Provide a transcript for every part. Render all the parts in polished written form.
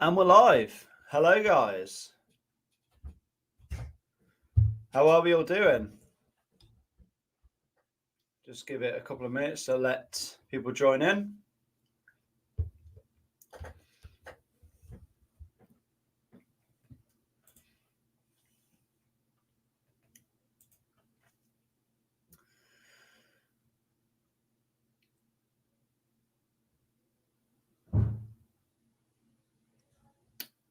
And we're live. Hello, guys. How are we all doing? Just give it a couple of minutes to let people join in.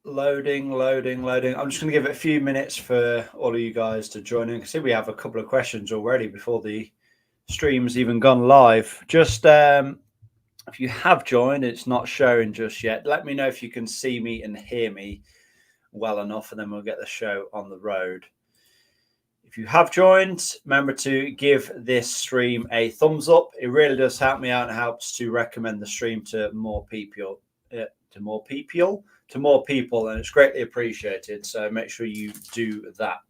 Loading. I'm just going to give it a few minutes for all of you guys to join in. I can see we have a couple of questions already before the stream's even gone live. Just if you have joined, it's not showing just yet. Let me know if you can see me and hear me well enough, and then we'll get the show on the road. If you have joined, remember to give this stream a thumbs up. It really does help me out and helps to recommend the stream to more people. And it's greatly appreciated. So make sure you do that.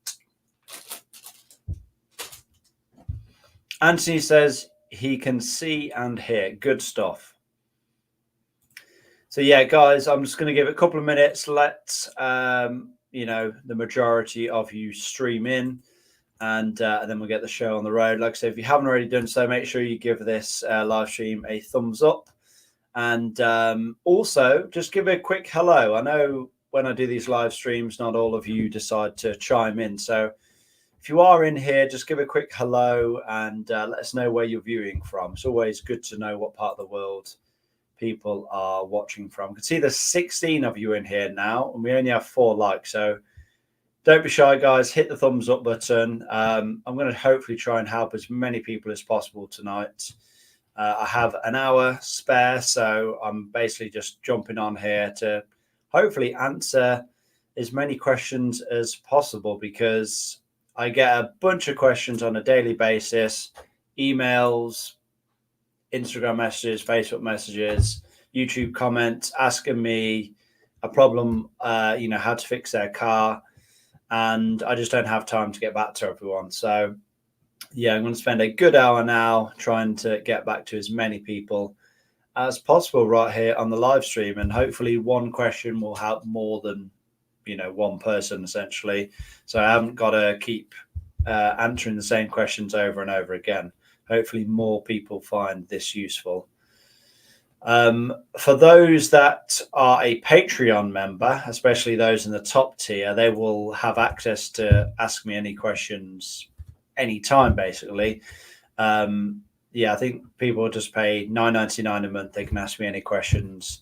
Anthony says he can see and hear. Good stuff. So yeah, guys, I'm just going to give it a couple of minutes. Let the majority of you stream in, and then we'll get the show on the road. Like I said, if you haven't already done so, make sure you give this live stream a thumbs up. And also, just give a quick hello. I know when I do these live streams, not all of you decide to chime in. So if you are in here, just give a quick hello and let us know where you're viewing from. It's always good to know what part of the world people are watching from. I can see there's 16 of you in here now, and we only have 4 likes. So don't be shy, guys. Hit the thumbs up button. I'm going to hopefully try and help as many people as possible tonight. I have an hour spare, so I'm basically just jumping on here to hopefully answer as many questions as possible, because I get a bunch of questions on a daily basis, emails, Instagram messages, Facebook messages, YouTube comments asking me a problem, how to fix their car. And I just don't have time to get back to everyone. So yeah, I'm going to spend a good hour now trying to get back to as many people as possible right here on the live stream. And hopefully one question will help more than, one person essentially. So I haven't got to keep answering the same questions over and over again. Hopefully more people find this useful. For those that are a Patreon member, especially those in the top tier, they will have access to ask me any questions anytime, basically. I think people just pay $9.99 a month. They can ask me any questions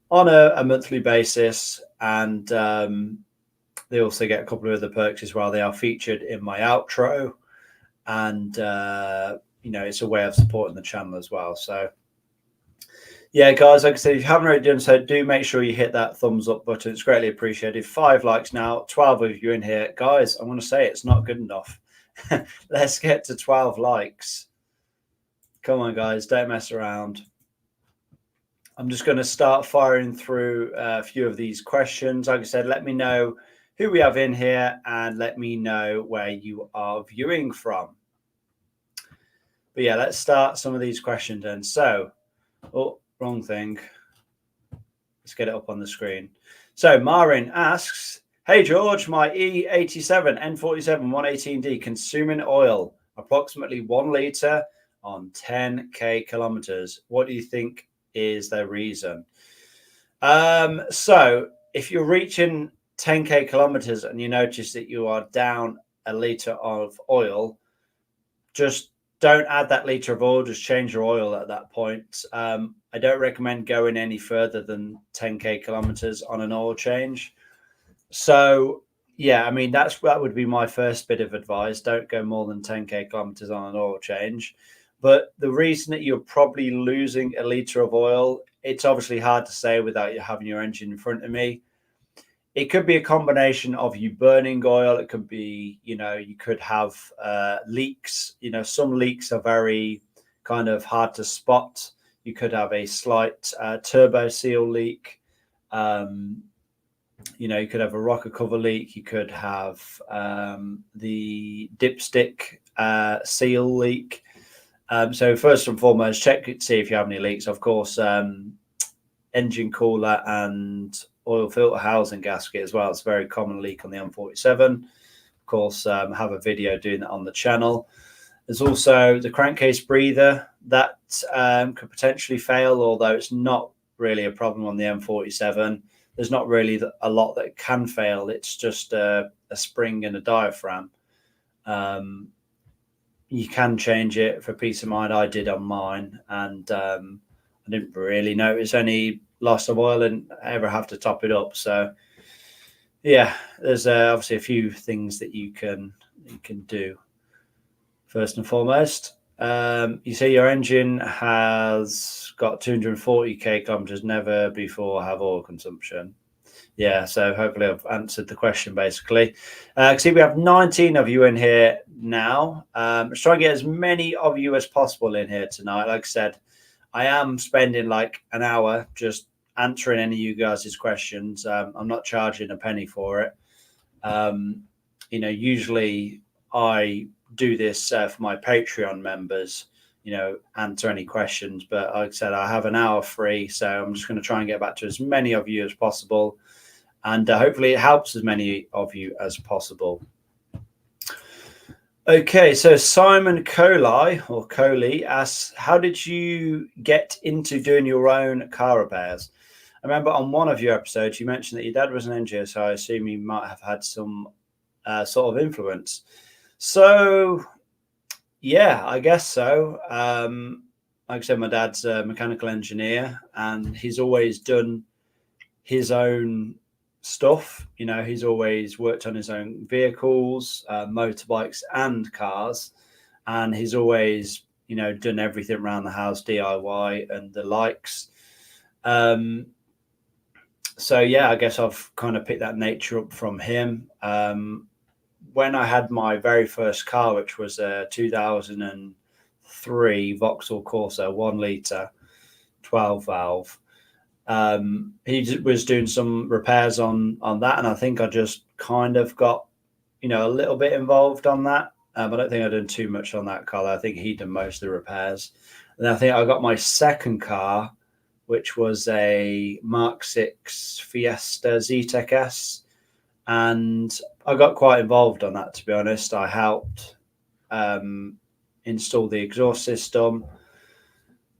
on a monthly basis, and they also get a couple of other perks as well. They are featured in my outro, and it's a way of supporting the channel as well. So yeah, guys, like I said, if you haven't already done so, do make sure you hit that thumbs up button. It's greatly appreciated. 5 likes now, 12 of you in here. Guys, I'm going to say it's not good enough. Let's get to 12 likes. Come on, guys, don't mess around. I'm just going to start firing through a few of these questions. Like I said, let me know who we have in here and let me know where you are viewing from. But yeah, let's start some of these questions then. So, wrong thing. Let's get it up on the screen. So Marin asks, hey, George, my E87 N47 118D consuming oil, approximately 1 litre on 10k kilometers. What do you think is the reason? So if you're reaching 10k kilometers and you notice that you are down 1 litre of oil, just don't add that litre of oil. Just change your oil at that point. I don't recommend going any further than 10k kilometers on an oil change. So yeah, I mean, that would be my first bit of advice. Don't go more than 10k kilometers on an oil change. But the reason that you're probably losing 1 litre of oil, it's obviously hard to say without you having your engine in front of me. It could be a combination of you burning oil. It could be, you could have leaks. Some leaks are very kind of hard to spot. You could have a slight turbo seal leak. You could have a rocker cover leak. You could have the dipstick seal leak. So first and foremost, check to see if you have any leaks. Of course, engine cooler and oil filter housing gasket as well. It's a very common leak on the M47. Of course, have a video doing that on the channel. There's also the crankcase breather that could potentially fail, although it's not really a problem on the M47. There's not really a lot that can fail. It's just a spring and a diaphragm. You can change it for peace of mind. I did on mine, and I didn't really notice any loss of oil and ever have to top it up. So yeah, there's obviously a few things that you can do. First and foremost, you see your engine has got 240k kilometers, never before have oil consumption. Yeah, so hopefully I've answered the question basically. See, we have 19 of you in here now. Let's try and get as many of you as possible in here tonight. Like I said, I am spending like an hour just answering any of you guys' questions. I'm not charging a penny for it. You know, usually I do this for my Patreon members, you know, answer any questions. But like I said, I have an hour free, so I'm just going to try and get back to as many of you as possible. And hopefully it helps as many of you as possible. Okay, so Simon Coley asks, how did you get into doing your own car repairs? I remember on one of your episodes, you mentioned that your dad was an engineer, so I assume you might have had some sort of influence. So, yeah, I guess so. Like I said, my dad's a mechanical engineer, and he's always done his own stuff. You know, he's always worked on his own vehicles, motorbikes and cars, and he's always, you know, done everything around the house, DIY and the likes. So yeah, I guess I've kind of picked that nature up from him. When I had my very first car, which was a 2003 Vauxhall Corsa 1 litre 12 valve, he was doing some repairs on that, and I think I just kind of got, you know, a little bit involved on that. I don't think I've done too much on that car. I think he done most of the repairs. And then I think I got my second car, which was a Mark 6 Fiesta Zetec S, and I got quite involved on that, to be honest. I helped install the exhaust system.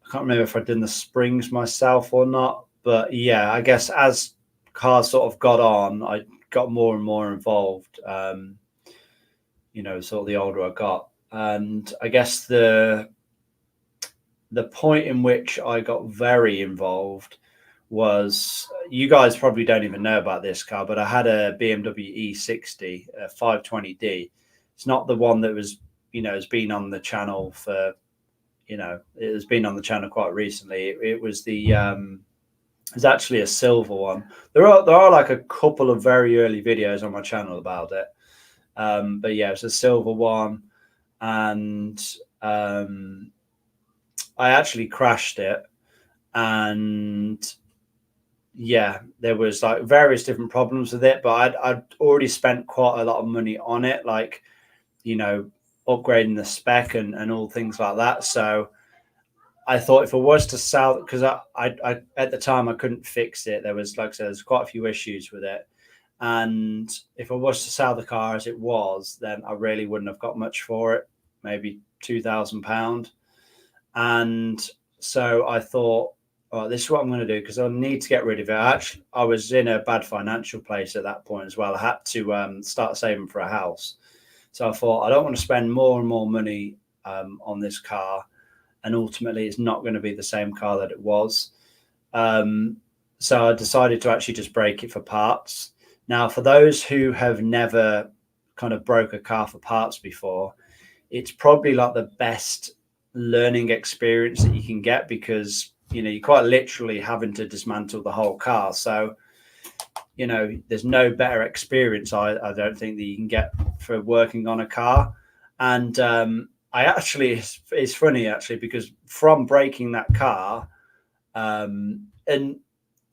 I can't remember if I did the springs myself or not, but yeah, I guess as cars sort of got on, I got more and more involved, you know, sort of the older I got. And I guess the point in which I got very involved was, you guys probably don't even know about this car, but I had a BMW E60 520D. It's not the one that was, you know, has been on the channel for, you know, it has been on the channel quite recently. It was the it's actually a silver one. There are like a couple of very early videos on my channel about it, but yeah, it's a silver one, and I actually crashed it, and yeah, there was like various different problems with it, but I'd already spent quite a lot of money on it, like, you know, upgrading the spec and all things like that. So I thought if I was to sell, because I at the time I couldn't fix it. There was, like I said, there's quite a few issues with it. And if I was to sell the car as it was, then I really wouldn't have got much for it, maybe £2,000. And so I thought, oh, this is what I'm going to do, because I need to get rid of it. I was in a bad financial place at that point as well. I had to start saving for a house. So I thought, I don't want to spend more and more money on this car, and ultimately it's not going to be the same car that it was. So I decided to actually just break it for parts. Now, for those who have never kind of broke a car for parts before, it's probably like the best learning experience that you can get, because, you know, you're quite literally having to dismantle the whole car. So, you know, there's no better experience, I don't think, that you can get for working on a car. And I actually, it's funny actually, because from breaking that car, and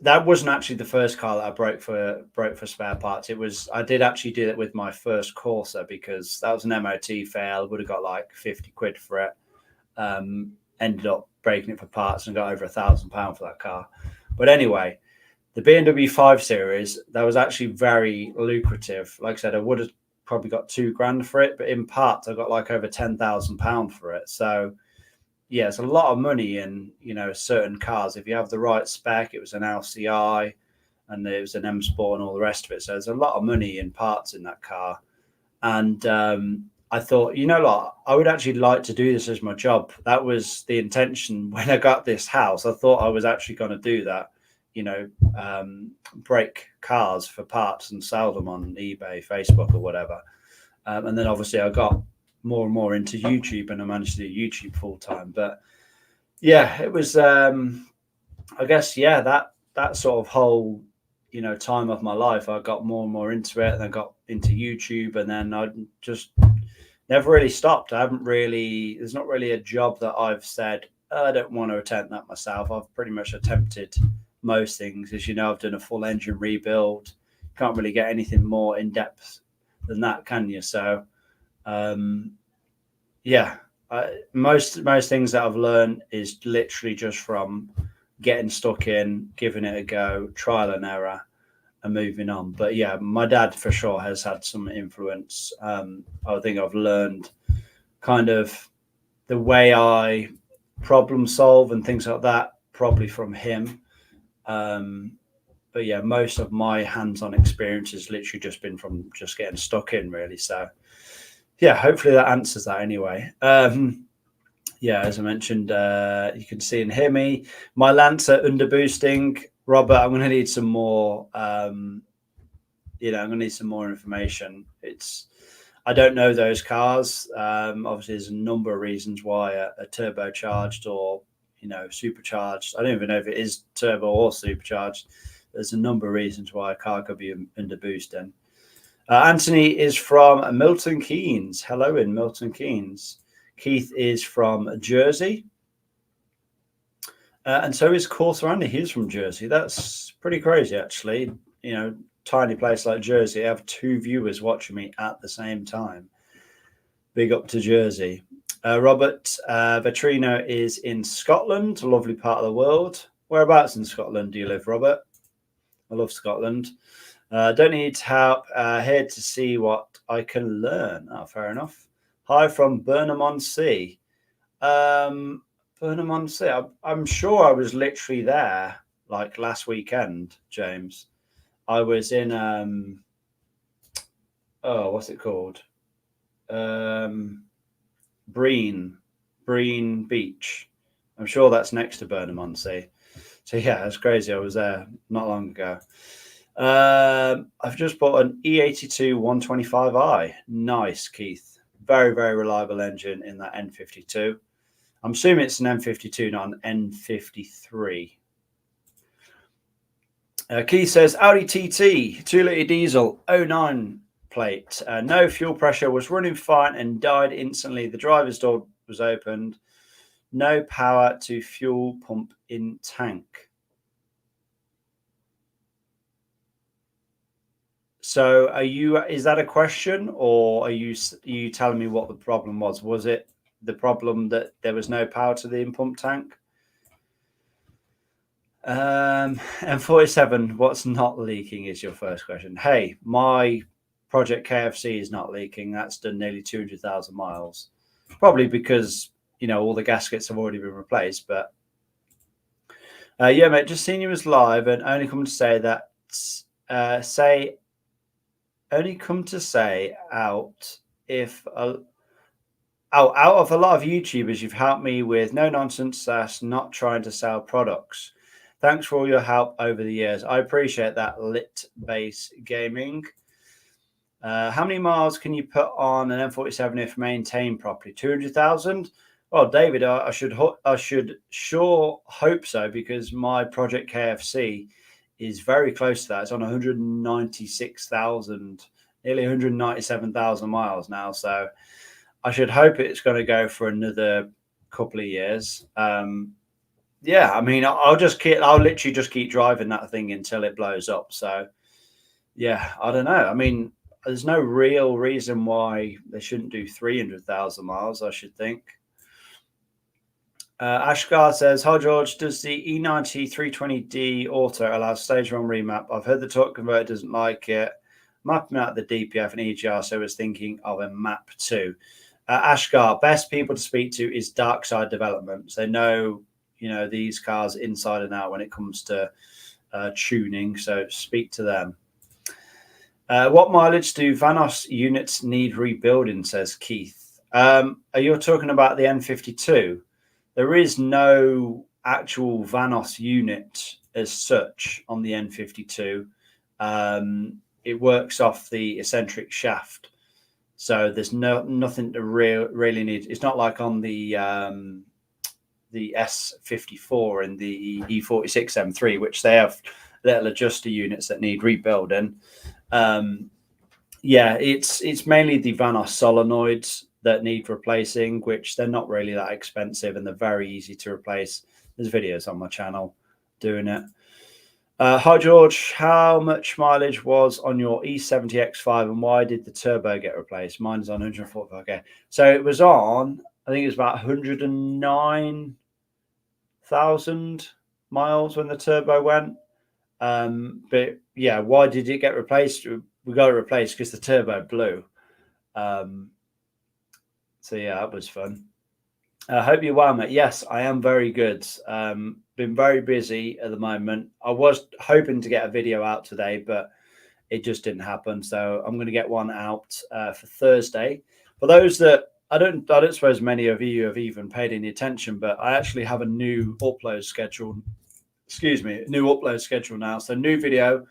that wasn't actually the first car that I broke for spare parts. It was, I did actually do it with my first Corsa, because that was an MOT fail. Would have got like 50 quid for it. Ended up breaking it for parts and got over £1,000 for that car. But anyway, The BMW 5 Series, that was actually very lucrative. Like I said, I would have probably got £2,000 for it, but in parts I got like over £10,000 for it. So yeah, it's a lot of money in, you know, certain cars. If you have the right spec, it was an LCI and it was an M Sport and all the rest of it. So there's a lot of money in parts in that car. And I thought, you know what, I would actually like to do this as my job. That was the intention when I got this house. I thought I was actually going to do that, you know, break cars for parts and sell them on eBay, Facebook or whatever. And then obviously I got more and more into YouTube and I managed to do YouTube full time. But yeah, it was, I guess, yeah, that sort of whole, you know, time of my life, I got more and more into it, and I got into YouTube, and then I just never really stopped. I haven't really, there's not really a job that I've said, I don't want to attempt that myself. I've pretty much attempted most things. As you know, I've done a full engine rebuild. Can't really get anything more in depth than that, can you? So, yeah, most things that I've learned is literally just from getting stuck in, giving it a go, trial and error, and moving on. But yeah, my dad for sure has had some influence. I think I've learned kind of the way I problem solve and things like that, probably from him. But yeah, most of my hands-on experience has literally just been from just getting stuck in, really. So yeah, hopefully that answers that anyway. Yeah, as I mentioned, you can see and hear me. My Lancer under boosting. Robert, I'm going to need some more, you know, I'm going to need some more information. I don't know those cars. Obviously, there's a number of reasons why a turbocharged or, you know, supercharged. I don't even know if it is turbo or supercharged. There's a number of reasons why a car could be under boosting. Anthony is from Milton Keynes. Hello in Milton Keynes. Keith is from Jersey. And so is Corsa Andy. He's from Jersey. That's pretty crazy, actually. You know, tiny place like Jersey. I have 2 viewers watching me at the same time. Big up to Jersey. Robert Vetrino is in Scotland, a lovely part of the world. Whereabouts in Scotland do you live, Robert? I love Scotland. Don't need help. Here to see what I can learn. Oh, fair enough. Hi from Burnham-on-Sea. Burnham-on-Sea. I'm sure I was literally there like last weekend, James. I was in what's it called? Breen Beach. I'm sure that's next to Burnham-on-Sea. So yeah, it's crazy. I was there not long ago. I've just bought an E82 125i. Nice, Keith. Very, very reliable engine in that N52. I'm assuming it's an N52, not an N53. Keith says, Audi TT, 2-litre diesel, 09 plate. No fuel pressure, was running fine and died instantly. The driver's door was opened. No power to fuel pump in tank. So is that a question, or are you telling me what the problem was? Was it the problem that there was no power to the in-pump tank? M47, what's not leaking is your first question. Hey, my Project KFC is not leaking. That's done nearly 200,000 miles. Probably because, you know, all the gaskets have already been replaced. But yeah, mate, just seen you as live and only come to say that out of a lot of YouTubers, you've helped me with no nonsense, not trying to sell products. Thanks for all your help over the years. I appreciate that, Lit Base Gaming. How many miles can you put on an M47 if maintained properly? 200,000? Well, David, I should sure hope so, because my Project KFC is very close to that. It's on 196,000, nearly 197,000 miles now. So I should hope it's going to go for another couple of years. Yeah, I mean, I'll literally just keep driving that thing until it blows up. So yeah, I don't know. I mean, there's no real reason why they shouldn't do 300,000 miles, I should think. Ashgar says, hi George, does the E90 320D Auto allow stage 1 remap? I've heard the torque converter doesn't like it. Mapping out the DPF and EGR, so I was thinking of a map 2. Ashgar, best people to speak to is Dark Side Developments. They know, these cars inside and out when it comes to tuning, so speak to them. What mileage do Vanos units need rebuilding, says Keith. Are you talking about the N52? There is no actual Vanos unit as such on the N52. It works off the eccentric shaft. So there's nothing to really need. It's not like on the S54 and the E46 M3, which they have little adjuster units that need rebuilding. Yeah, it's mainly the Vanos solenoids that need replacing, which they're not really that expensive and they're very easy to replace. There's videos on my channel doing it. Hi George, how much mileage was on your E70 X5 and why did the turbo get replaced? Mine is on 145. Okay, so it was on, I think it was about 109,000 miles when the turbo went. But yeah, why did it get replaced? We got it replaced because the turbo blew. So yeah, that was fun. I hope you're well, mate. Yes, I am very good. Been very busy at the moment. I was hoping to get a video out today, but it just didn't happen. So I'm going to get one out for Thursday. For those that I don't suppose many of you have even paid any attention, but I actually have a new upload schedule. Excuse me, new upload schedule now. So new video will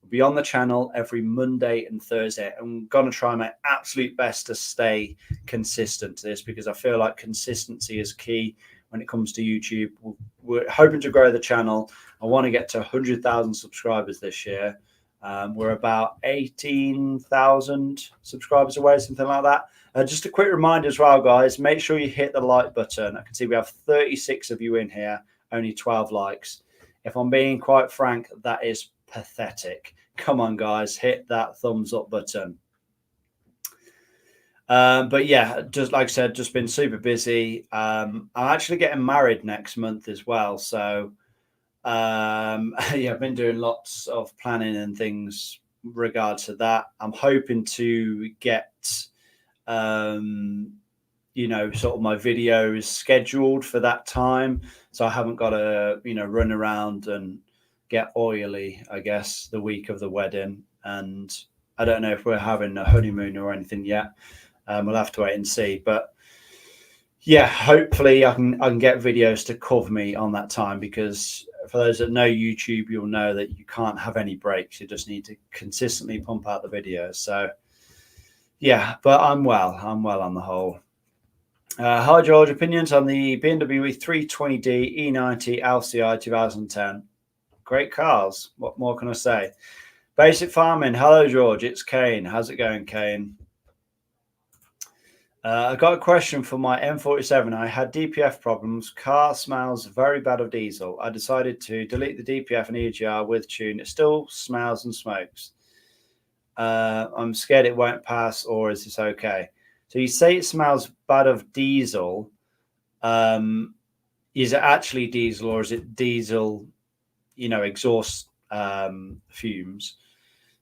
be on the channel every Monday and Thursday. I'm going to try my absolute best to stay consistent to this because I feel like consistency is key when it comes to YouTube. We're hoping to grow the channel. I want to get to 100,000 subscribers this year. We're about 18,000 subscribers away, something like that. Just a quick reminder as well, guys, make sure you hit the like button. I can see we have 36 of you in here, only 12 likes. If I'm being quite frank, that is pathetic. Come on, guys, hit that thumbs up button. But yeah, just like I said, just been super busy. I'm actually getting married next month as well. So yeah, I've been doing lots of planning and things regard to that. I'm hoping to get sort of my videos scheduled for that time, so I haven't got to run around and get oily, I guess, the week of the wedding. And I don't know if we're having a honeymoon or anything yet. We'll have to wait and see, but yeah, hopefully I can get videos to cover me on that time, because for those that know YouTube, you'll know that you can't have any breaks. You just need to consistently pump out the videos. So yeah, but I'm well on the whole. Hi George, opinions on the BMW 320D E90 LCI 2010. Great cars. What more can I say? Basic farming. Hello George, it's Kane. How's it going, Kane? I got a question for my M47. I had DPF problems. Car smells very bad of diesel. I decided to delete the DPF and EGR with tune. It still smells and smokes. I'm scared it won't pass, or is this okay? So you say it smells bad of diesel. Is it actually diesel, or is it diesel, exhaust fumes?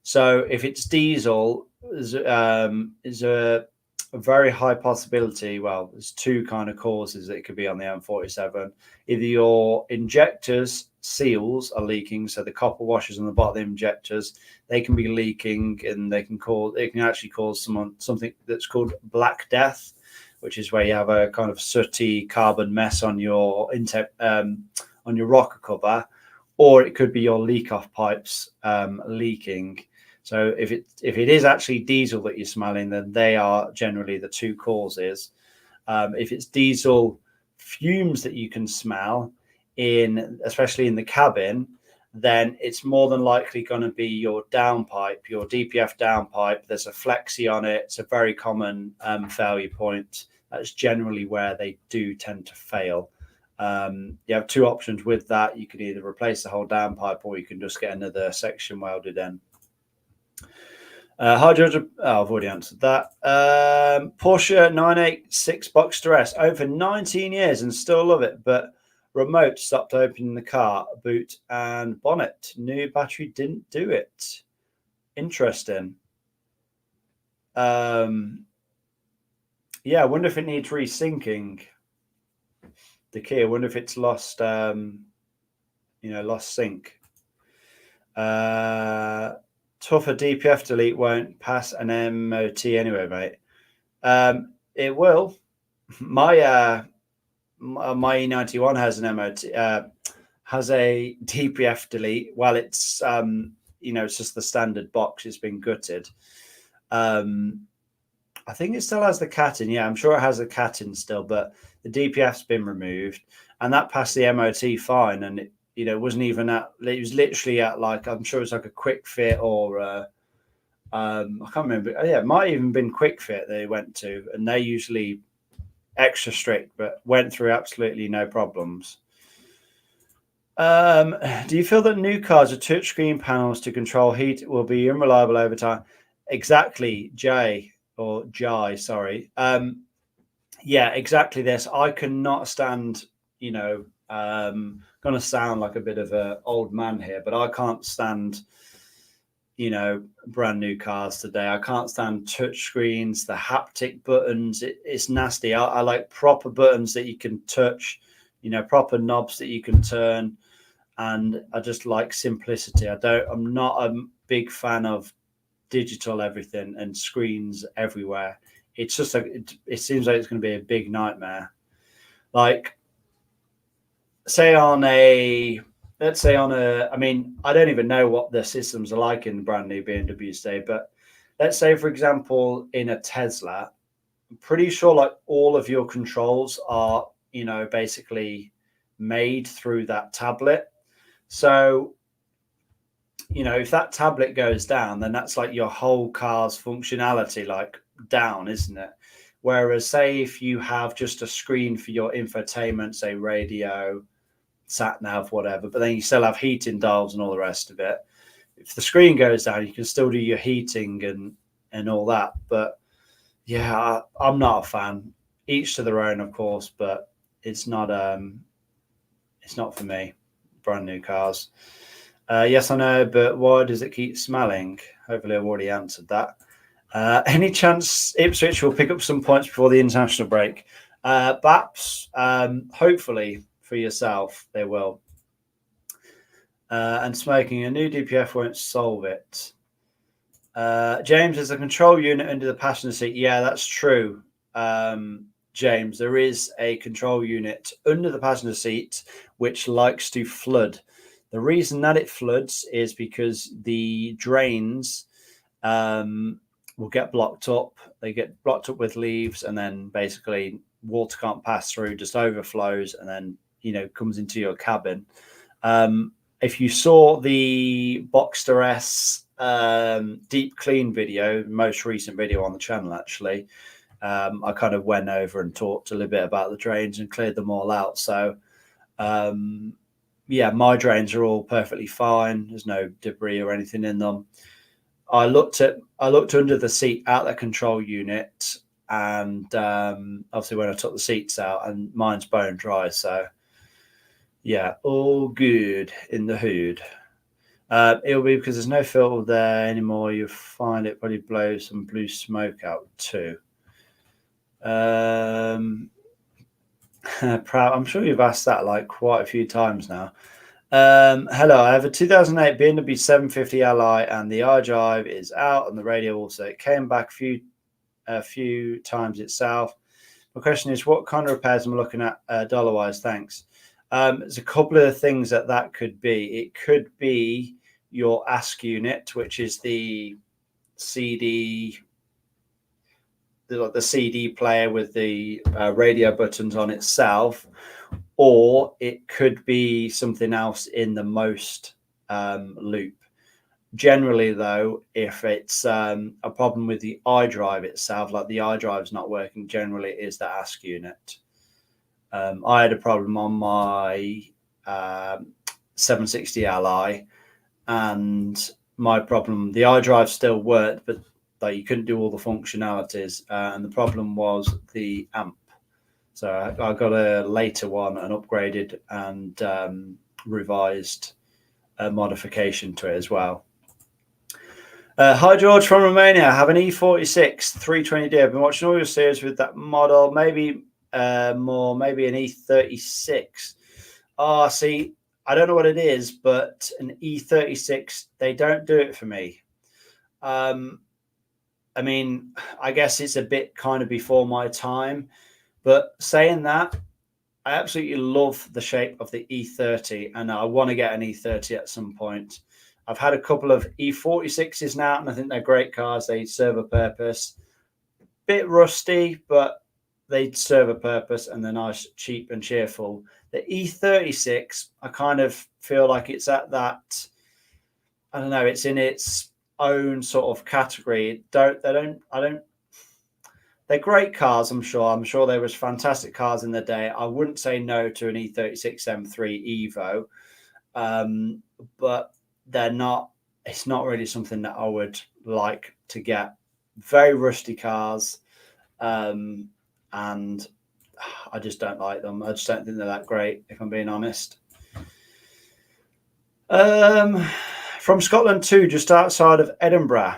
So if it's diesel, is a very high possibility. Well, there's two kind of causes that it could be on the M47. Either your injectors seals are leaking, so the copper washers on the bottom of the injectors, they can be leaking, and it can actually cause something that's called black death, which is where you have a kind of sooty carbon mess on your rocker cover, or it could be your leak off pipes leaking. So if it is actually diesel that you're smelling, then they are generally the two causes. If it's diesel fumes that you can smell, especially in the cabin, then it's more than likely going to be your downpipe, your DPF downpipe. There's a flexi on it. It's a very common failure point. That's generally where they do tend to fail. You have two options with that. You can either replace the whole downpipe, or you can just get another section welded in. Hi, Georgia. Oh, I've already answered that. Porsche 986 Boxster S, over 19 years and still love it, but remote stopped opening the car, boot and bonnet. New battery didn't do it. Interesting. Yeah, I wonder if it needs resyncing. The key, I wonder if it's lost, lost sync. Tougher DPF delete won't pass an MOT anyway, mate. It will. My E91 has an MOT, has a DPF delete. Well, it's it's just the standard box. It's been gutted. I think it still has the cat in. Yeah, I'm sure it has the cat in still, but the DPF's been removed, and that passed the MOT fine. And it wasn't even at. It was literally at like, I'm sure it's like a quick fit or I can't remember. Oh, yeah, it might even been quick fit they went to, and they usually extra strict, but went through absolutely no problems. Do you feel that new cars with touchscreen panels to control heat will be unreliable over time? Exactly, Jay. Sorry. Yeah, exactly this. I cannot stand, going to sound like a bit of an old man here, but I can't stand, brand new cars today. I can't stand touch screens, the haptic buttons. It's nasty. I like proper buttons that you can touch, proper knobs that you can turn. And I just like simplicity. I'm not a big fan of digital everything and screens everywhere. It's just it seems like it's going to be a big nightmare. Like, let's say on a, I mean, I don't even know what the systems are like in brand new BMWs today, but let's say, for example, in a Tesla, I'm pretty sure like all of your controls are, basically made through that tablet. So, if that tablet goes down, then that's like your whole car's functionality, like down, isn't it? Whereas, say, if you have just a screen for your infotainment, say radio, sat nav, whatever, but then you still have heating dials and all the rest of it. If the screen goes down, you can still do your heating and all that. But yeah, I'm not a fan. Each to their own, of course, but it's not for me. Brand new cars. Yes, I know, but why does it keep smelling? Hopefully, I've already answered that. Any chance Ipswich will pick up some points before the international break? Baps, hopefully for yourself, they will. And smoking a new DPF won't solve it. James, there's a control unit under the passenger seat. Yeah, that's true. James, there is a control unit under the passenger seat which likes to flood. The reason that it floods is because the drains will get blocked up. They get blocked up with leaves, and then basically water can't pass through, just overflows, and then comes into your cabin. If you saw the Boxster S deep clean video, most recent video on the channel, actually, I kind of went over and talked a little bit about the drains and cleared them all out. So yeah, my drains are all perfectly fine. There's no debris or anything in them. I looked under the seat at the control unit, and obviously when I took the seats out, and mine's bone dry. So yeah, all good in the hood. It'll be because there's no filter there anymore. You'll find it probably blows some blue smoke out too. Proud. I'm sure you've asked that like quite a few times now. Hello, I have a 2008 BMW 750 Li, and the iDrive is out, and the radio also. It came back a few times itself. My question is, what kind of repairs am I looking at dollar-wise? Thanks. There's a couple of things that could be. It could be your ASC unit, which is the CD. The CD player with the radio buttons on itself, or it could be something else in the most loop. Generally, though, if it's a problem with the iDrive itself, like the iDrive's not working, generally it is the ASC unit. I had a problem on my 760 Li, and my problem, the iDrive still worked, but Like you couldn't do all the functionalities, and the problem was the amp. So I got a later one, an upgraded and revised modification to it as well. Hi George from Romania. I have an E46 320D. I've been watching all your series with that model. Maybe more, maybe an E36. Oh, see, I don't know what it is, but an E36, they don't do it for me. I mean, I guess it's a bit kind of before my time, but saying that, I absolutely love the shape of the E30, and I want to get an E30 at some point. I've had a couple of E46s now, and I think they're great cars. They serve a purpose. Bit rusty, but they serve a purpose, and they're nice, cheap, and cheerful. The E36, I kind of feel like it's at that, I don't know, it's in its own sort of category. They're great cars, I'm sure. I'm sure there was fantastic cars in the day. I wouldn't say no to an E36 M3 Evo, but they're not. It's not really something that I would like to get. Very rusty cars, and I just don't like them. I just don't think they're that great, if I'm being honest. From Scotland too, just outside of Edinburgh.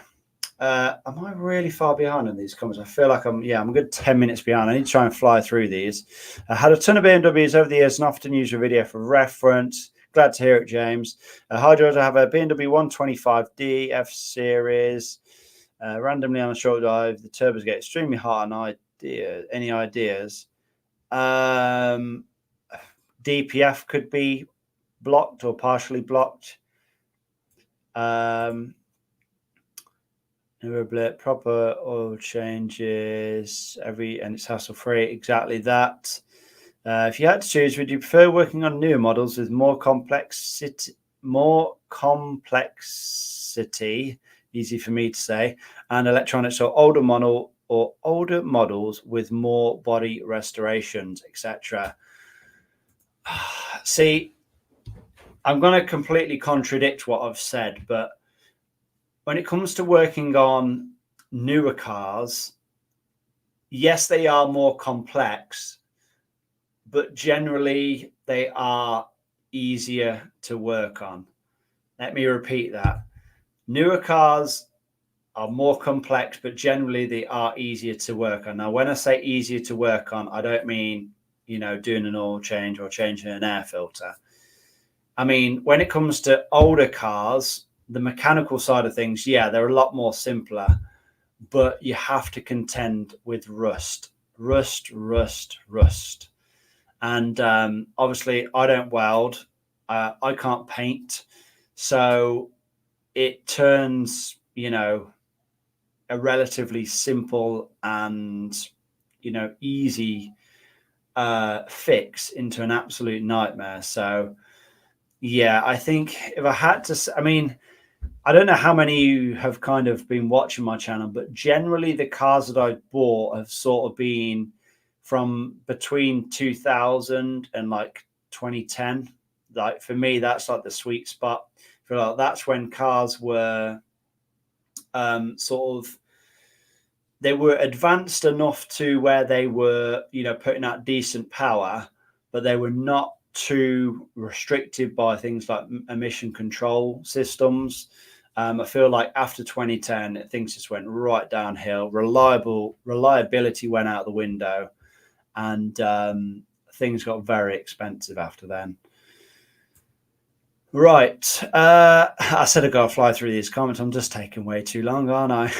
Am I really far behind in these comments? I feel like I'm a good 10 minutes behind. I need to try and fly through these. I had a ton of BMWs over the years and often use your video for reference. Glad to hear it, James. Hi, George. I have a BMW 125D F Series. Randomly on a short drive, the turbos get extremely hot. Any ideas? DPF could be blocked or partially blocked. Proper oil changes and it's hassle free. Exactly that. If you had to choose, would you prefer working on newer models with more complexity, easy for me to say, and electronics, or older models with more body restorations, etc.? See, I'm going to completely contradict what I've said, but when it comes to working on newer cars, yes, they are more complex, but generally they are easier to work on. Let me repeat that. Newer cars are more complex, but generally they are easier to work on. Now, when I say easier to work on, I don't mean, doing an oil change or changing an air filter. I mean, when it comes to older cars, the mechanical side of things, they're a lot more simpler, but you have to contend with rust. And obviously, I don't weld. I can't paint. So it turns, a relatively simple and, easy fix into an absolute nightmare. So, I think if I had to, I don't know how many of you have kind of been watching my channel, but generally the cars that I bought have sort of been from between 2000 and like 2010. Like for me, that's like the sweet spot. I feel like that's when cars were they were advanced enough to where they were, putting out decent power, but they were not too restricted by things like emission control systems. I feel like after 2010, things just went right downhill. Reliability went out the window, and things got very expensive after then. Right. I said I'd go fly through these comments. I'm just taking way too long, aren't I?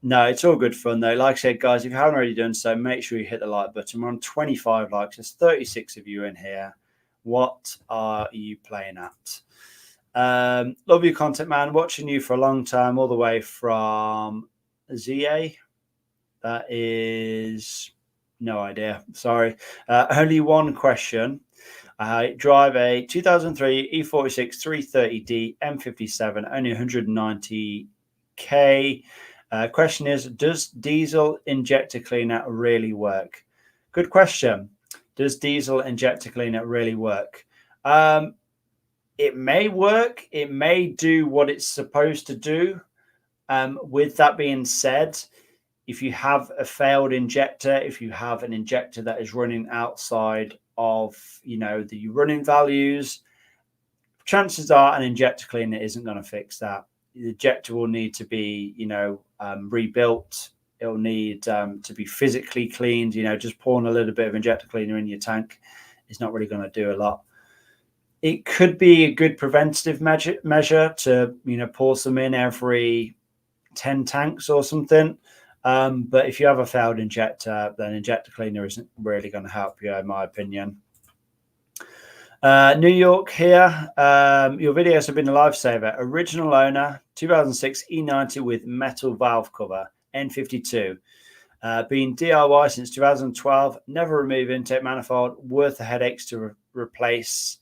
No, it's all good fun though. Like I said, guys, if you haven't already done so, make sure you hit the like button. We're on 25 likes. There's 36 of you in here. What are you playing at? Love your content, man. Watching you for a long time, all the way from ZA. That is no idea. Sorry. Only one question. I drive a 2003 E46 330D M57, only 190k. Question is, does diesel injector cleaner really work? Good question. Does diesel injector cleaner really work? It may work. It may do what it's supposed to do. With that being said, if you have a failed injector, if you have an injector that is running outside of, the running values, chances are an injector cleaner isn't going to fix that. The injector will need to be, rebuilt. It'll need to be physically cleaned. Just pouring a little bit of injector cleaner in your tank is not really going to do a lot. It could be a good preventative measure to, pour some in every 10 tanks or something. But if you have a failed injector, then injector cleaner isn't really going to help you, in my opinion. New York here. Your videos have been a lifesaver. Original owner, 2006 E90 with metal valve cover, N52. Been DIY since 2012. Never remove intake manifold. Worth the headaches to replace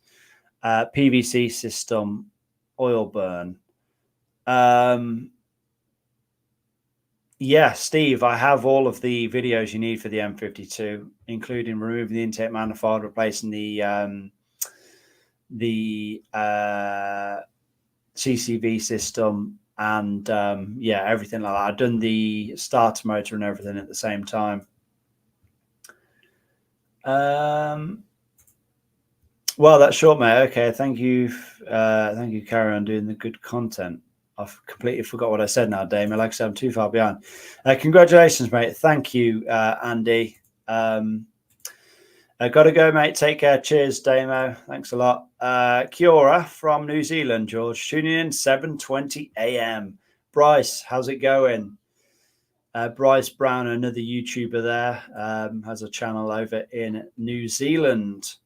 PVC system oil burn. Yeah, Steve, I have all of the videos you need for the M52, including removing the intake manifold, replacing the CCV system, and everything like that. I've done the starter motor and everything at the same time. Well, that's short, mate. Okay, thank you. Thank you. Carry on doing the good content. I've completely forgot what I said now, Damien. Like I said, I'm too far behind. Congratulations, mate. Thank you, Andy. I got to go, mate. Take care. Cheers, Damo. Thanks a lot. Kia ora from New Zealand, George. Tuning in 7:20 a.m. Bryce, how's it going? Bryce Brown, another YouTuber there, has a channel over in New Zealand.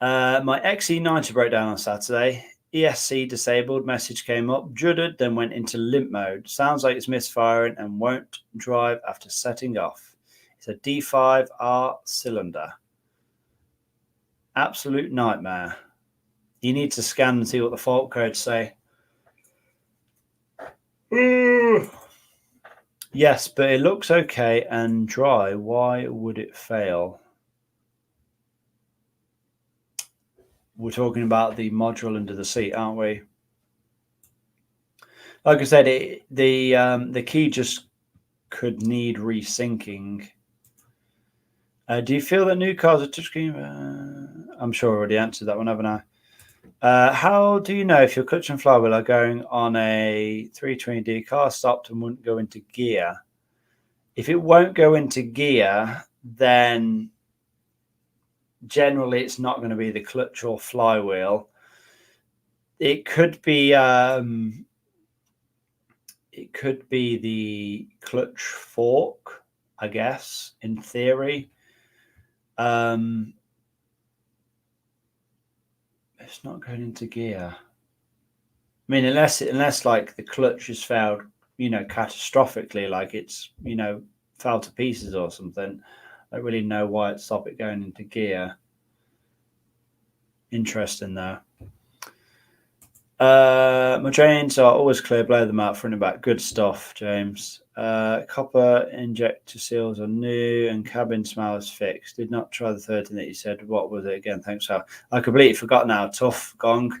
My XE90 broke down on Saturday. ESC disabled, message came up, juddered, then went into limp mode. Sounds like it's misfiring and won't drive after setting off. It's a D5R cylinder. Absolute nightmare. You need to scan and see what the fault codes say. Yes, but it looks okay and dry. Why would it fail? We're talking about the module under the seat, aren't we? Like I said, the key just could need resyncing. Do you feel that new cars are touchscreen? I'm sure I already answered that one, haven't I? How do you know if your clutch and flywheel are going on a 320D car stopped and wouldn't go into gear? If it won't go into gear, then generally it's not going to be the clutch or flywheel. It could be the clutch fork, I guess, in theory. It's not going into gear. I mean, unless like the clutch has failed, catastrophically, like it's, fell to pieces or something. I don't really know why it stopped it going into gear. Interesting though. My chains are always clear, blow them out front and back. Good stuff, James. Copper injector seals are new and cabin smell is fixed. Did not try the third thing that you said. What was it again? Thanks, Al. I completely forgot now. Tough gong.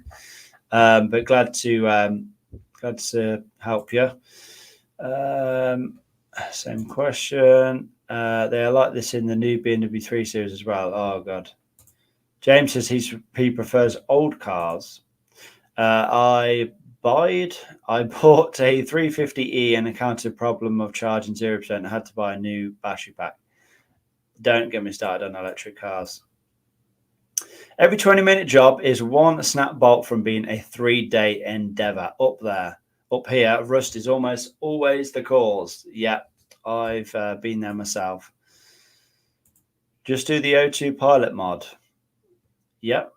But glad to help you. Same question. They are like this in the new BMW 3 Series as well. Oh God. James says he prefers old cars. I bought a 350e and encountered a problem of charging 0% and had to buy a new battery pack. Don't get me started on electric cars. Every 20-minute job is one snap bolt from being a 3-day endeavor. Up there. Up here, rust is almost always the cause. Yeah, I've been there myself. Just do the O2 pilot mod. Yep,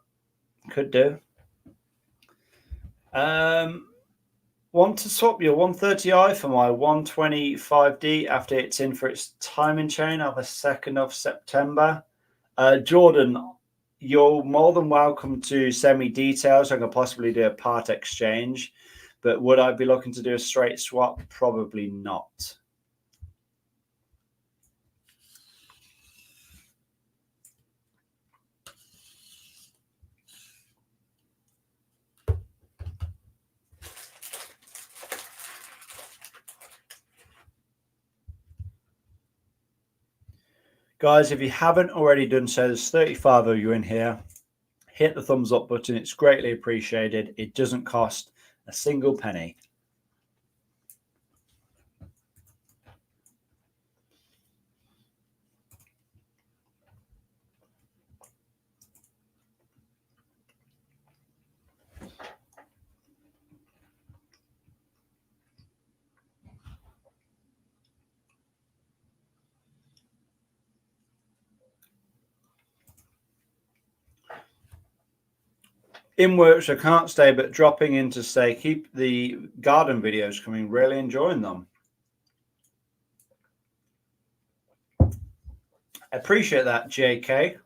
could do. Want to swap your 130i for my 125D after it's in for its timing chain on the 2nd of September. Jordan, you're more than welcome to send me details. I can possibly do a part exchange, but would I be looking to do a straight swap? Probably not. Guys, if you haven't already done so, there's 35 of you in here. Hit the thumbs up button. It's greatly appreciated. It doesn't cost a single penny. In works, I can't stay, but dropping in to say keep the garden videos coming. Really enjoying them. I appreciate that, JK.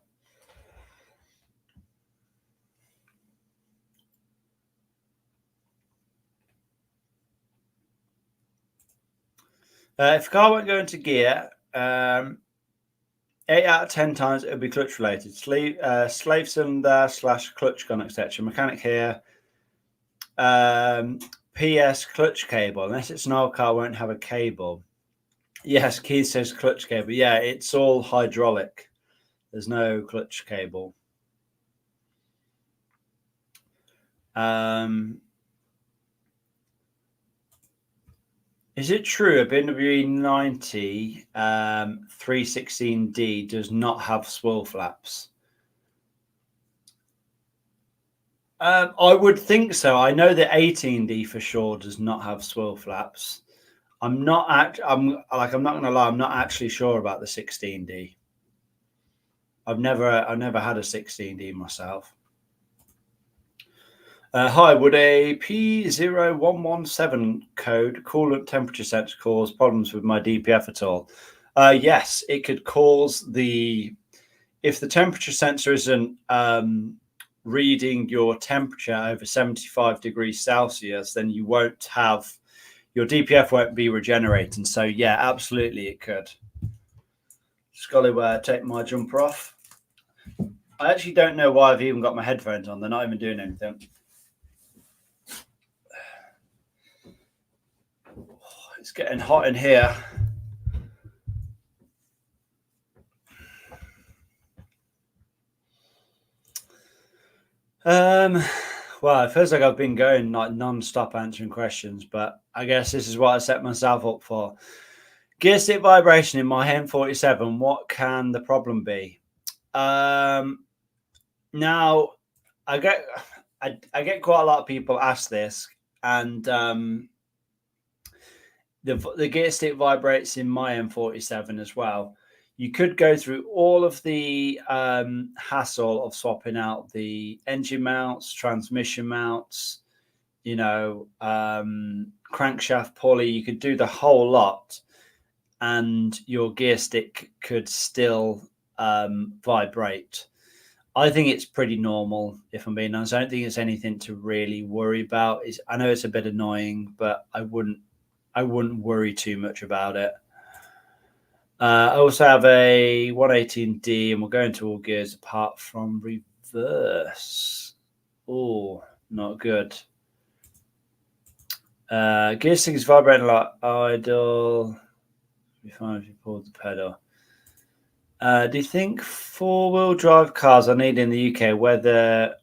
If a car won't go into gear, 8 out of 10 times it'll be clutch related. Slave cylinder / clutch gun, etc. Mechanic here. PS clutch cable. Unless it's an old car, won't have a cable. Yes, Keith says clutch cable. Yeah, it's all hydraulic. There's no clutch cable. Is it true a BMW 90 316D does not have swirl flaps? I would think so. I know the 18D for sure does not have swirl flaps. I'm not gonna lie, I'm not actually sure about the 16D. I've never had a 16D myself. Hi, would a P0117 code coolant temperature sensor cause problems with my DPF at all? Yes, it could cause if the temperature sensor isn't reading your temperature over 75 degrees Celsius, then you won't have, your DPF won't be regenerating. So yeah, absolutely it could. Just got to take my jumper off. I actually don't know why I've even got my headphones on. They're not even doing anything. It's getting hot in here. Well, it feels like I've been going like non-stop answering questions, but I guess this is what I set myself up for. Gear stick vibration in my N47. What can the problem be? Now I get quite a lot of people ask this, and the gear stick vibrates in my M47 as well. You could go through all of the hassle of swapping out the engine mounts, transmission mounts, crankshaft pulley. You could do the whole lot, and your gear stick could still vibrate. I think it's pretty normal, if I'm being honest. I don't think it's anything to really worry about. I know it's a bit annoying, but I wouldn't worry too much about it. I also have a 118D, and we'll go into all gears apart from reverse. Oh, not good. Gear stick is vibrating like idle. Be fine if you pulled the pedal. Do you think four-wheel drive cars are needed in the UK weather?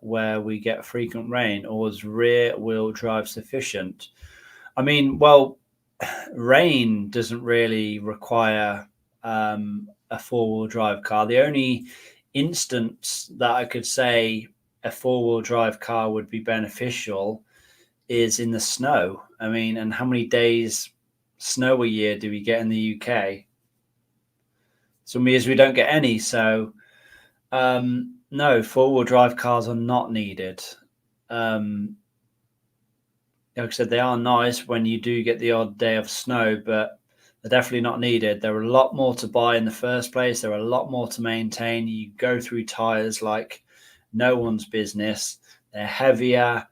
Where we get frequent rain, or is rear-wheel drive sufficient? I mean, well, rain doesn't really require a four-wheel drive car. The only instance that I could say a four-wheel drive car would be beneficial is in the snow. I mean, and how many days snow a year do we get in the UK? Some years we don't get any. So no, four-wheel drive cars are not needed. Like I said, they are nice when you do get the odd day of snow, but they're definitely not needed. There are a lot more to buy in the first place. There are a lot more to maintain. You go through tires like no one's business. They're heavier.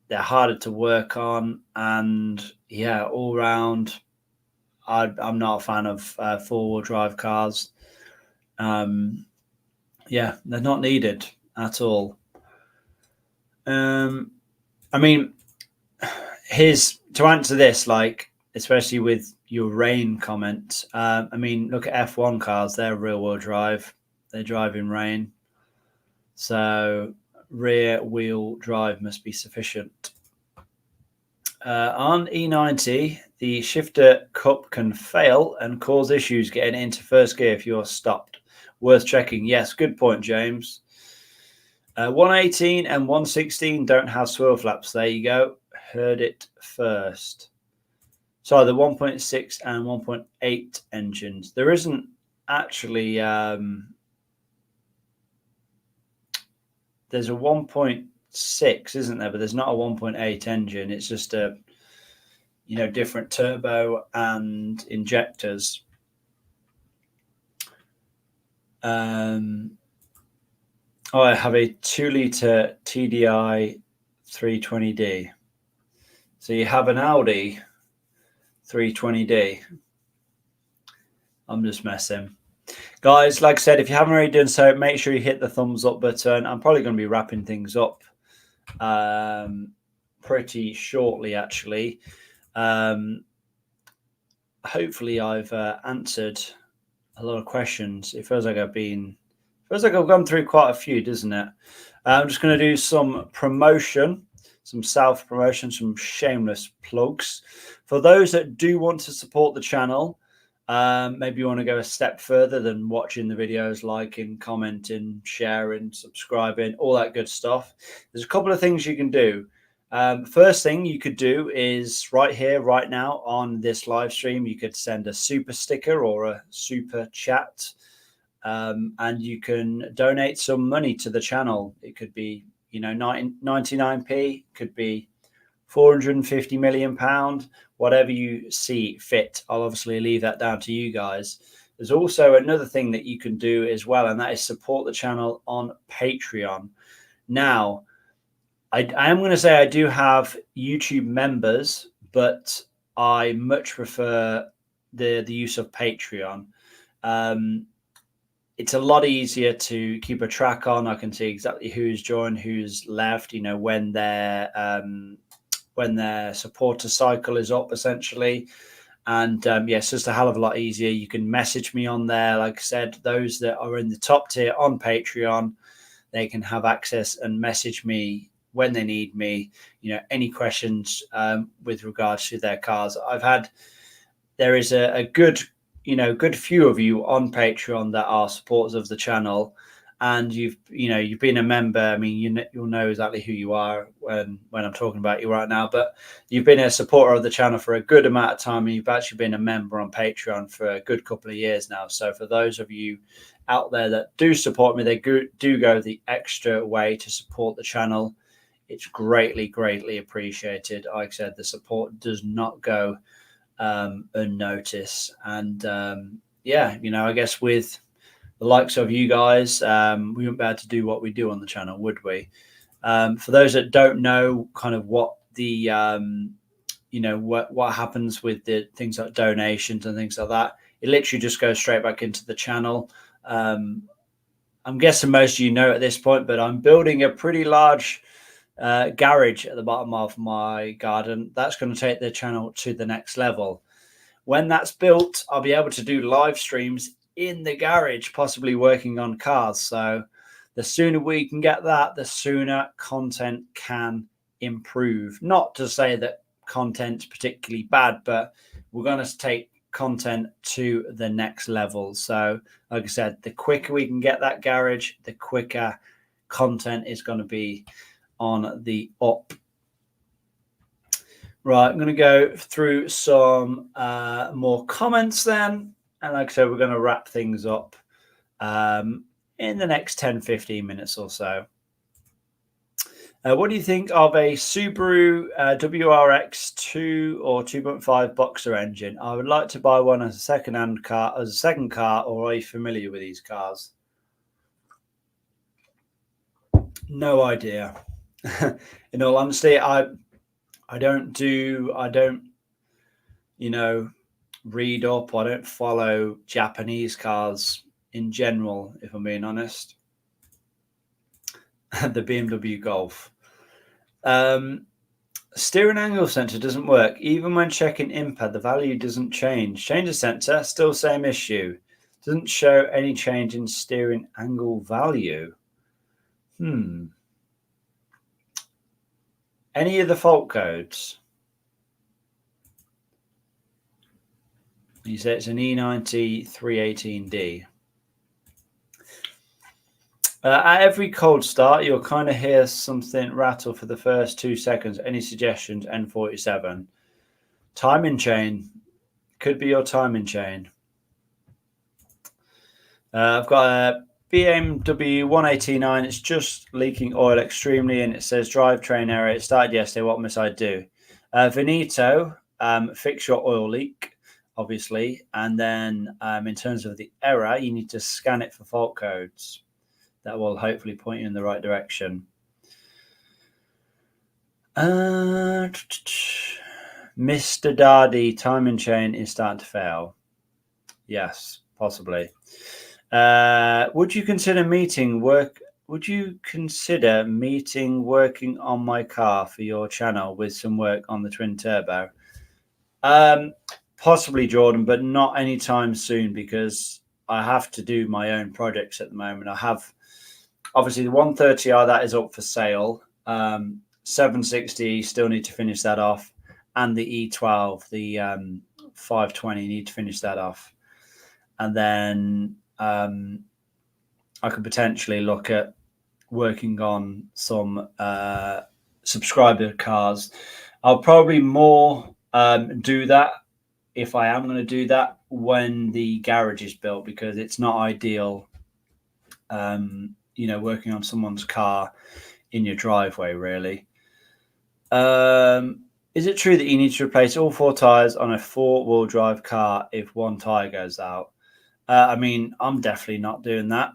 They're harder to work on. And yeah, all round, I'm not a fan of four-wheel drive cars. Yeah, they're not needed at all. I mean, to answer this, like, especially with your rain comment. I mean, look at F1 cars; they're rear-wheel drive. They drive in rain, so rear-wheel drive must be sufficient. On E90, the shifter cup can fail and cause issues getting into first gear if you're stopped. Worth checking. Yes, good point, James. 118 and 116 don't have swirl flaps. There you go. Heard it first. Sorry, the 1.6 and 1.8 engines. There isn't actually... there's a 1.6, isn't there? But there's not a 1.8 engine. It's just a, different turbo and injectors. I have a 2-litre TDI 320D. So you have an Audi 320D. I'm just messing. Guys, like I said, if you haven't already done so, make sure you hit the thumbs up button. I'm probably going to be wrapping things up pretty shortly, actually. Hopefully I've answered a lot of questions. It feels like I've gone through quite a few, doesn't it? I'm just going to do some promotion, some self-promotion, some shameless plugs. For those that do want to support the channel, maybe you want to go a step further than watching the videos, liking, commenting, sharing, subscribing, all that good stuff. There's a couple of things you can do. First thing you could do is right here, right now on this live stream, you could send a super sticker or a super chat, and you can donate some money to the channel. It could be, 99p, could be 450 million pound, whatever you see fit. I'll obviously leave that down to you guys. There's also another thing that you can do as well, and that is support the channel on Patreon. Now, I am going to say I do have YouTube members, but I much prefer the use of Patreon. It's a lot easier to keep a track on. I can see exactly who's joined, who's left, when their supporter cycle is up, essentially. And yes, it's just a hell of a lot easier. You can message me on there. Like I said, those that are in the top tier on Patreon, they can have access and message me when they need me, any questions with regards to their cars. There is a good few of you on Patreon that are supporters of the channel, and you've been a member. I mean, you'll know exactly who you are when I'm talking about you right now, but you've been a supporter of the channel for a good amount of time, and you've actually been a member on Patreon for a good couple of years now. So for those of you out there that do support me, they do go the extra way to support the channel. It's greatly, greatly appreciated. Like I said, the support does not go unnoticed. And I guess with the likes of you guys, we wouldn't be able to do what we do on the channel, would we? For those that don't know kind of what the what happens with the things like donations and things like that, it literally just goes straight back into the channel. I'm guessing most of you know at this point, but I'm building a pretty large garage at the bottom of my garden. That's going to take the channel to the next level. When that's built, I'll be able to do live streams in the garage, possibly working on cars. So the sooner we can get that, the sooner content can improve. Not to say that content's particularly bad, but we're going to take content to the next level. So like I said, the quicker we can get that garage, the quicker content is going to be on the up. Right, I'm going to go through some more comments then, and like I said, we're going to wrap things up in the next 10-15 minutes or so. What do you think of a Subaru WRX 2 or 2.5 Boxer engine? I would like to buy one as a second car, or are you familiar with these cars? No idea. In all honesty, I don't read up. I don't follow Japanese cars in general, if I'm being honest. The BMW Golf. Steering angle sensor doesn't work. Even when checking IMPA, the value doesn't change. Change the sensor, still same issue. Doesn't show any change in steering angle value. Any of the fault codes? You say it's an E90 318D. At every cold start, you'll kind of hear something rattle for the first 2 seconds. Any suggestions? N47. Timing chain. Could be your timing chain. I've got a BMW 189. It's just leaking oil extremely, and it says drivetrain error. It started yesterday. What must I do? Venita, fix your oil leak, obviously. And then in terms of the error, you need to scan it for fault codes. That will hopefully point you in the right direction. Mr. Dardy, timing chain is starting to fail. Yes, possibly. Would you consider meeting working on my car for your channel with some work on the twin turbo? Possibly, Jordan, but not anytime soon, because I have to do my own projects at the moment. I have obviously the 130R that is up for sale. 760 still need to finish that off, and the E12, the 520, need to finish that off, and then I could potentially look at working on some subscriber cars. I'll probably more do that, if I am going to do that, when the garage is built, because it's not ideal, working on someone's car in your driveway, really. Is it true that you need to replace all 4 tires on a 4-wheel drive car if one tire goes out? I mean, I'm definitely not doing that.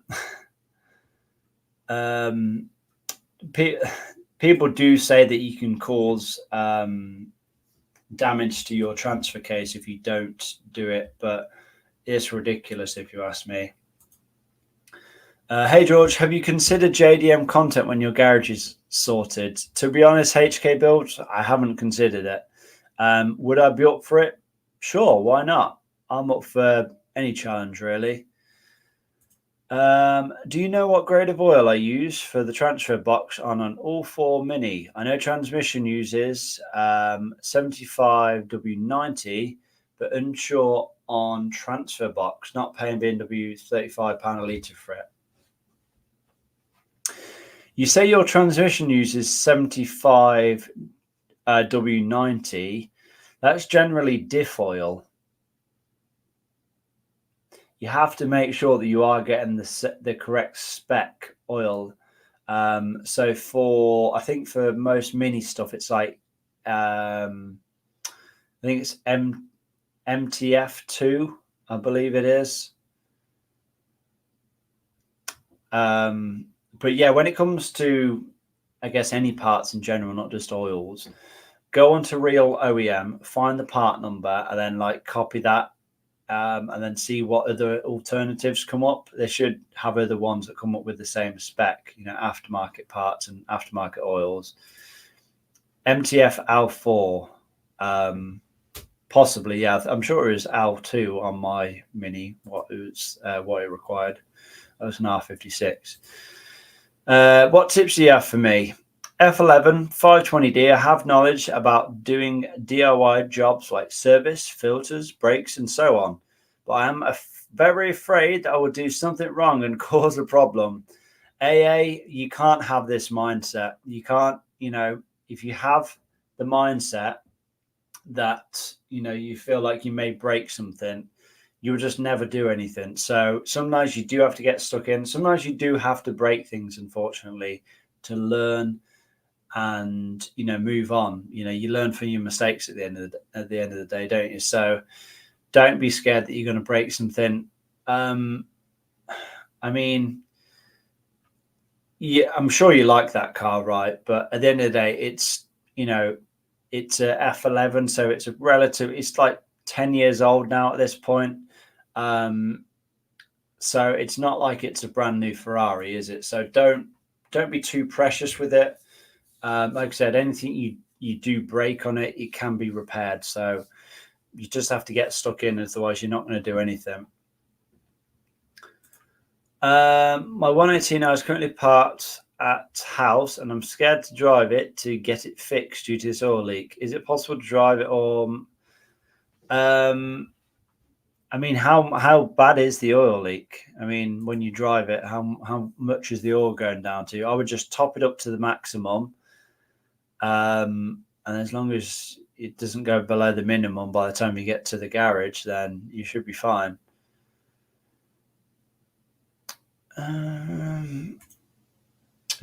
People do say that you can cause damage to your transfer case if you don't do it, but it's ridiculous if you ask me. Hey George, have you considered JDM content when your garage is sorted? To be honest, HK Builds, I haven't considered it. Would I be up for it? Sure, why not? I'm up for any challenge, really. Do you know what grade of oil I use for the transfer box on an all-4 Mini? I know transmission uses 75 W90, but unsure on transfer box, not paying BMW £35 a litre for it. You say your transmission uses 75 W90. That's generally diff oil. You have to make sure that you are getting the correct spec oil. So I think for most Mini stuff, it's like I think it's MTF2, I believe it is. But yeah, when it comes to, I guess, any parts in general, not just oils, go onto Real OEM, find the part number, and then copy that, and then see what other alternatives come up. They should have other ones that come up with the same spec, aftermarket parts and aftermarket oils. MTF L4, possibly, yeah. I'm sure it was L2 on my Mini. What it required. That was an R56. What tips do you have for me? F11 520D. I have knowledge about doing DIY jobs like service, filters, brakes, and so on, but I am very afraid that I will do something wrong and cause a problem. AA, you can't have this mindset. You can't, if you have the mindset that, you feel like you may break something, you'll just never do anything. So sometimes you do have to get stuck in. Sometimes you do have to break things, unfortunately, to learn and move on. You learn from your mistakes at the end of the day, don't you? So don't be scared that you're going to break something. I mean, yeah, I'm sure you like that car, right? But at the end of the day, it's it's a F11, so it's like 10 years old now at this point. So it's not like it's a brand new Ferrari, is it? So don't be too precious with it. Like I said, anything you do break on it, it can be repaired. So you just have to get stuck in, otherwise you're not going to do anything. My 118 is currently parked at house, and I'm scared to drive it to get it fixed due to this oil leak. Is it possible to drive it, or I mean, how bad is the oil leak? I mean, when you drive it, how much is the oil going down to? I would just top it up to the maximum, and as long as it doesn't go below the minimum by the time you get to the garage, then you should be fine.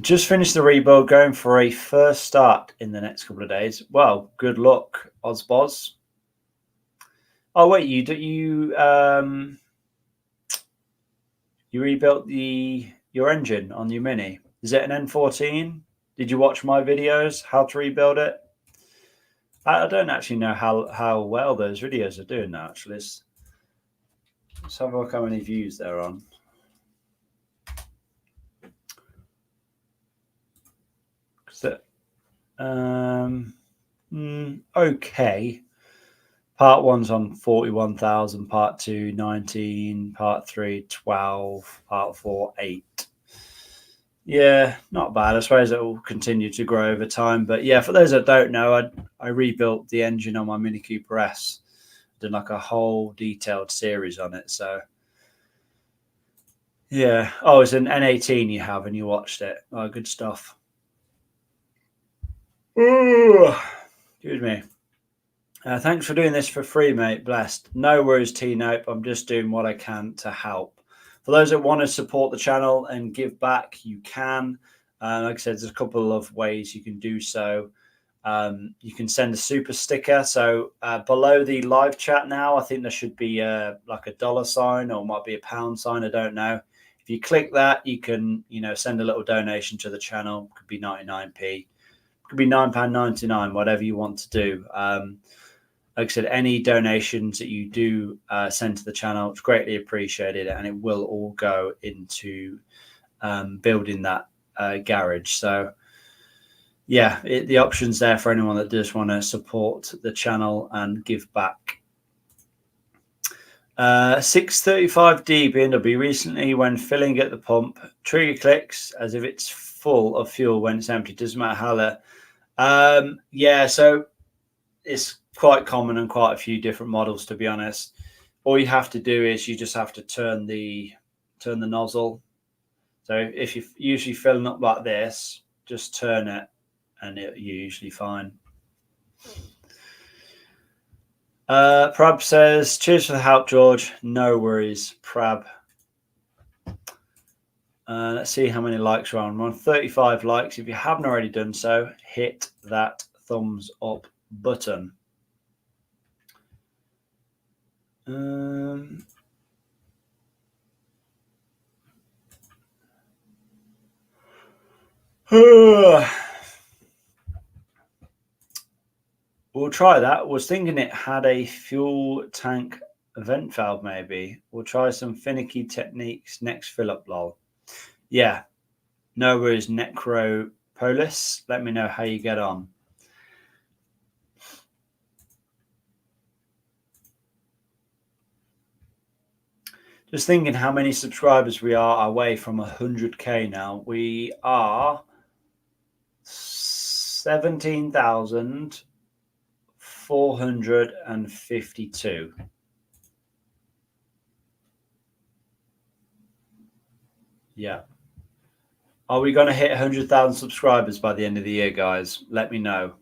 Just finished the rebuild, going for a first start in the next couple of days. Well, good luck, Ozboz. Oh wait, you rebuilt your engine on your Mini. Is it an N14? Did you watch my videos how to rebuild it? I don't actually know how well those videos are doing now. Actually, let's have a look how many views they're on. Okay. Part 1's on 41,000, part 2 19, part 3 12, part 4 8. Yeah, not bad. I suppose it will continue to grow over time. But yeah, for those that don't know, I rebuilt the engine on my Mini Cooper S. Did like a whole detailed series on it. So yeah. Oh, it's an N18 you have, and you watched it. Oh, good stuff. Ooh, excuse me. Thanks for doing this for free, mate. Blessed. No worries, T-Nope. I'm just doing what I can to help. For those that want to support the channel and give back, you can. Like I said, there's a couple of ways you can do so. You can send a super sticker. So below the live chat now, I think there should be like a $sign, or it might be a pound sign. I don't know. If you click that, you can send a little donation to the channel. It could be 99p. It could be £9.99, whatever you want to do. Like I said, any donations that you do send to the channel, it's greatly appreciated, and it will all go into building that garage. So yeah, the option's there for anyone that does want to support the channel and give back. 635D BMW recently, when filling at the pump, trigger clicks as if it's full of fuel when it's empty. Doesn't matter how yeah, so it's quite common in quite a few different models, to be honest. All you have to do is you just have to turn the nozzle. So if you're usually filling up like this, just turn it and you're usually fine. Prab says, cheers for the help, George. No worries, Prab. Let's see how many likes we're on. We're on 35 likes. If you haven't already done so, hit that thumbs up button. We'll try that. Was thinking it had a fuel tank vent valve, maybe. We'll try some finicky techniques next fill up, lol. Yeah. No worries, Necropolis. Let me know how you get on. Just thinking how many subscribers we are away from 100k now. We are 17,452. Yeah. Are we going to hit 100,000 subscribers by the end of the year, guys? Let me know.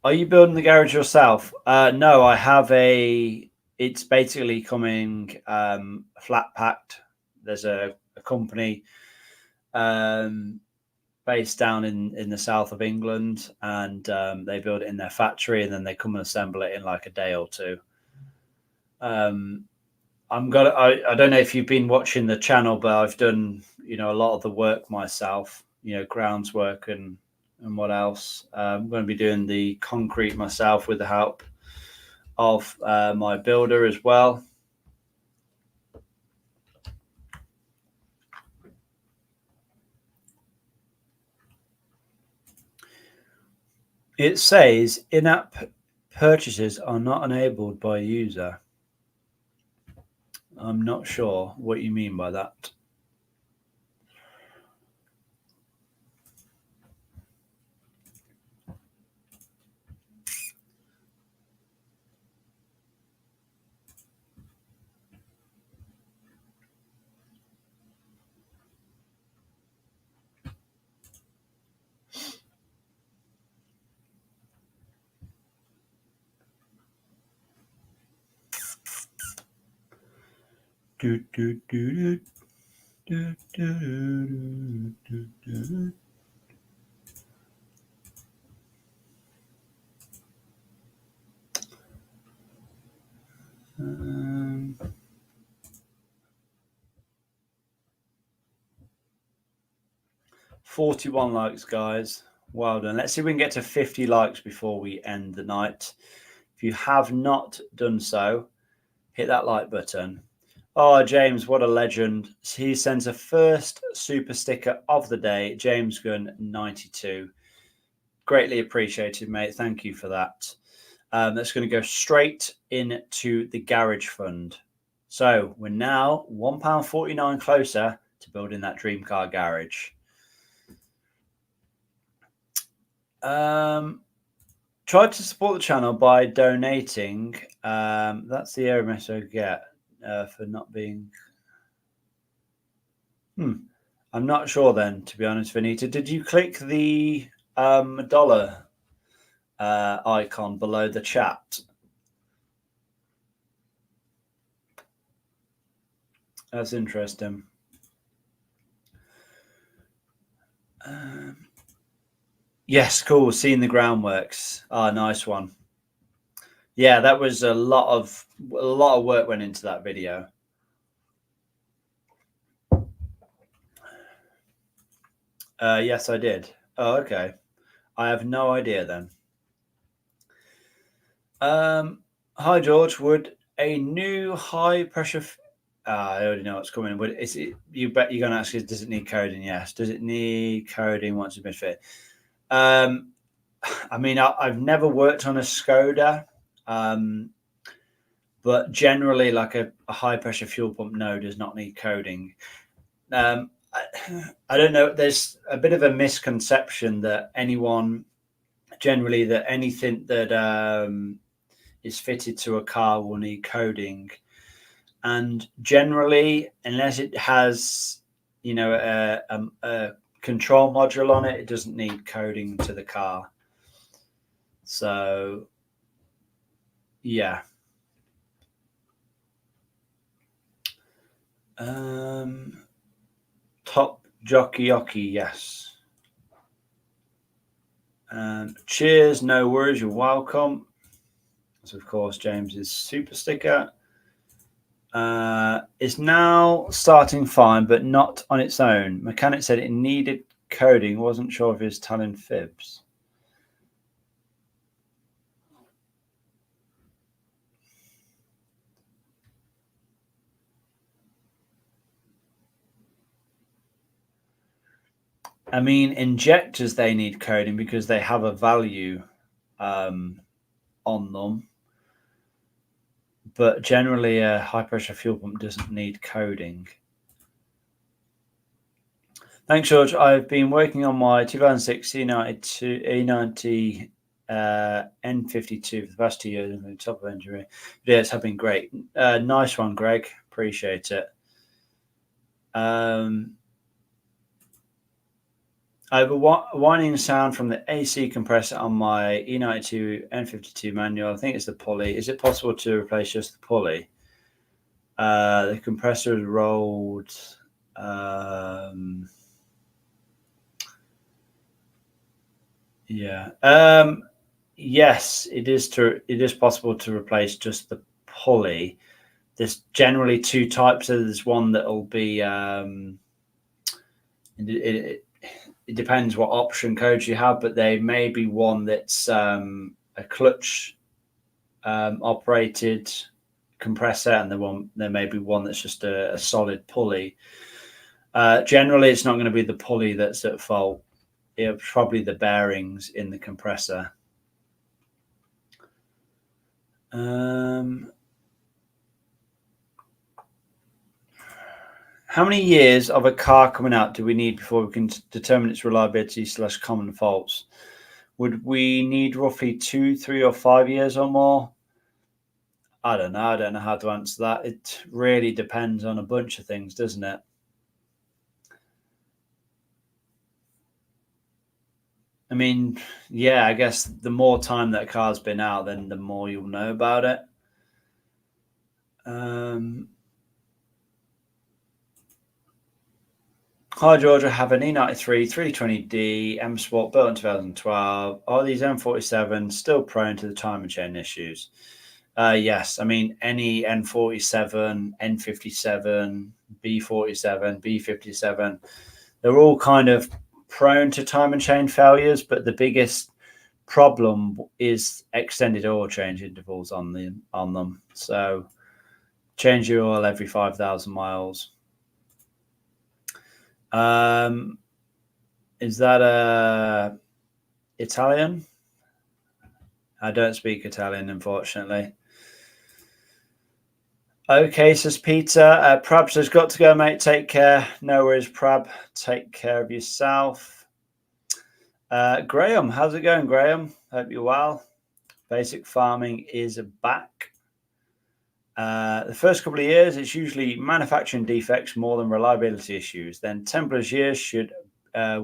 Are you building the garage yourself? No, I have it's basically coming flat packed. There's a company based down in the south of England, and they build it in their factory, and then they come and assemble it in like a day or two. I don't know if you've been watching the channel, but I've done a lot of the work myself, grounds work and what else. I'm going to be doing the concrete myself with the help of my builder as well. It says in-app purchases are not enabled by user. I'm not sure what you mean by that. Do, do, do, do, do, do, do, do. 41 likes, guys. Well done. Let's see if we can get to 50 likes before we end the night. If you have not done so, hit that like button. Oh, James, what a legend. He sends a first super sticker of the day, James Gunn 92. Greatly appreciated, mate. Thank you for that. That's going to go straight into the garage fund. So we're now £1.49 closer to building that dream car garage. Try to support the channel by donating. That's the error message I get for not being. I'm not sure then, to be honest, Venita. Did you click the dollar icon below the chat? That's interesting. Yes, cool. Seeing the groundworks. Ah, nice one. Yeah, that was a lot of work went into that video. Yes, I did. Oh, okay. I have no idea then. Hi, George. Would a new high pressure? I already know what's coming. But is it? You bet you're going to ask, does it need coding? Yes. Does it need coding once it's been fit? I mean, I've never worked on a Skoda, but generally, like a high pressure fuel pump, no, does not need coding. I don't know. There's a bit of a misconception that anything that is fitted to a car will need coding, and generally, unless it has, a control module on it, it doesn't need coding to the car. So, yeah. Top jockey, yes. Cheers, no worries, you're welcome. So, of course, James's super sticker. It's now starting fine, but not on its own. Mechanic said it needed coding. Wasn't sure if he was telling fibs. I mean, injectors, they need coding because they have a value on them. But generally, a high-pressure fuel pump doesn't need coding. Thanks, George. I've been working on my 2006 E90 N52 for the past 2 years. I'm top of engineering. Videos have been great. Nice one, Greg. Appreciate it. I have a whining sound from the AC compressor on my E92 N52 manual. I think it's the pulley. Is it possible to replace just the pulley? The compressor is rolled. Yeah. Yes, it is possible to replace just the pulley. There's generally two types. So there's one that will be. It depends what option codes you have, but there may be one that's a clutch operated compressor, and there may be one that's just a solid pulley. Generally, it's not going to be the pulley that's at fault. It's probably the bearings in the compressor. How many years of a car coming out do we need before we can determine its reliability / common faults? Would we need roughly 2, 3, or 5 years or more? I don't know. I don't know how to answer that. It really depends on a bunch of things, doesn't it? I mean, yeah, I guess the more time that a car's been out, then the more you'll know about it. Hi, George. I have an E93 320D M Sport built in 2012. Are these M47 still prone to the timing chain issues? Yes. I mean, any N47, N57, B47, B57, they're all kind of prone to timing chain failures, but the biggest problem is extended oil change intervals on them. So change your oil every 5,000 miles. Is that Italian? I don't speak Italian, unfortunately. Okay, says Peter. Prab says, got to go, mate. Take care. No worries, Prab. Take care of yourself. Graham, how's it going, Graham? Hope you're well. Basic farming is back. The first couple of years, it's usually manufacturing defects more than reliability issues. Then 10+ years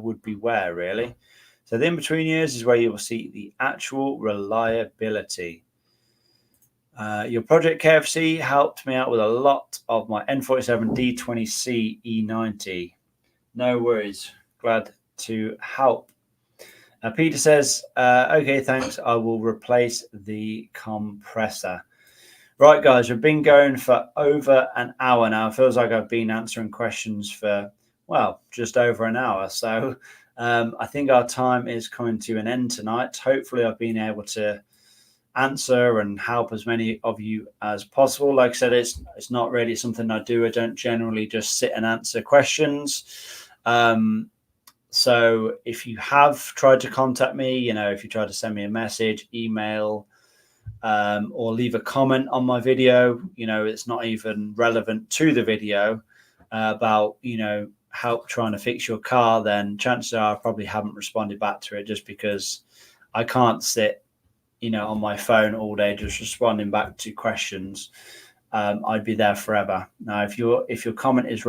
would be where, really. So the in-between years is where you will see the actual reliability. Your Project KFC helped me out with a lot of my N47 D20C E90. No worries. Glad to help. Peter says, okay, thanks. I will replace the compressor. Right, guys, we've been going for over an hour now. It feels like I've been answering questions for, well, just over an hour. So I think our time is coming to an end tonight. Hopefully I've been able to answer and help as many of you as possible. Like I said, it's not really something I do. I don't generally just sit and answer questions. So if you have tried to contact me, if you try to send me a message, email, or leave a comment on my video, it's not even relevant to the video about, help trying to fix your car, then chances are I probably haven't responded back to it, just because I can't sit, on my phone all day just responding back to questions. I'd be there forever. Now, if your comment is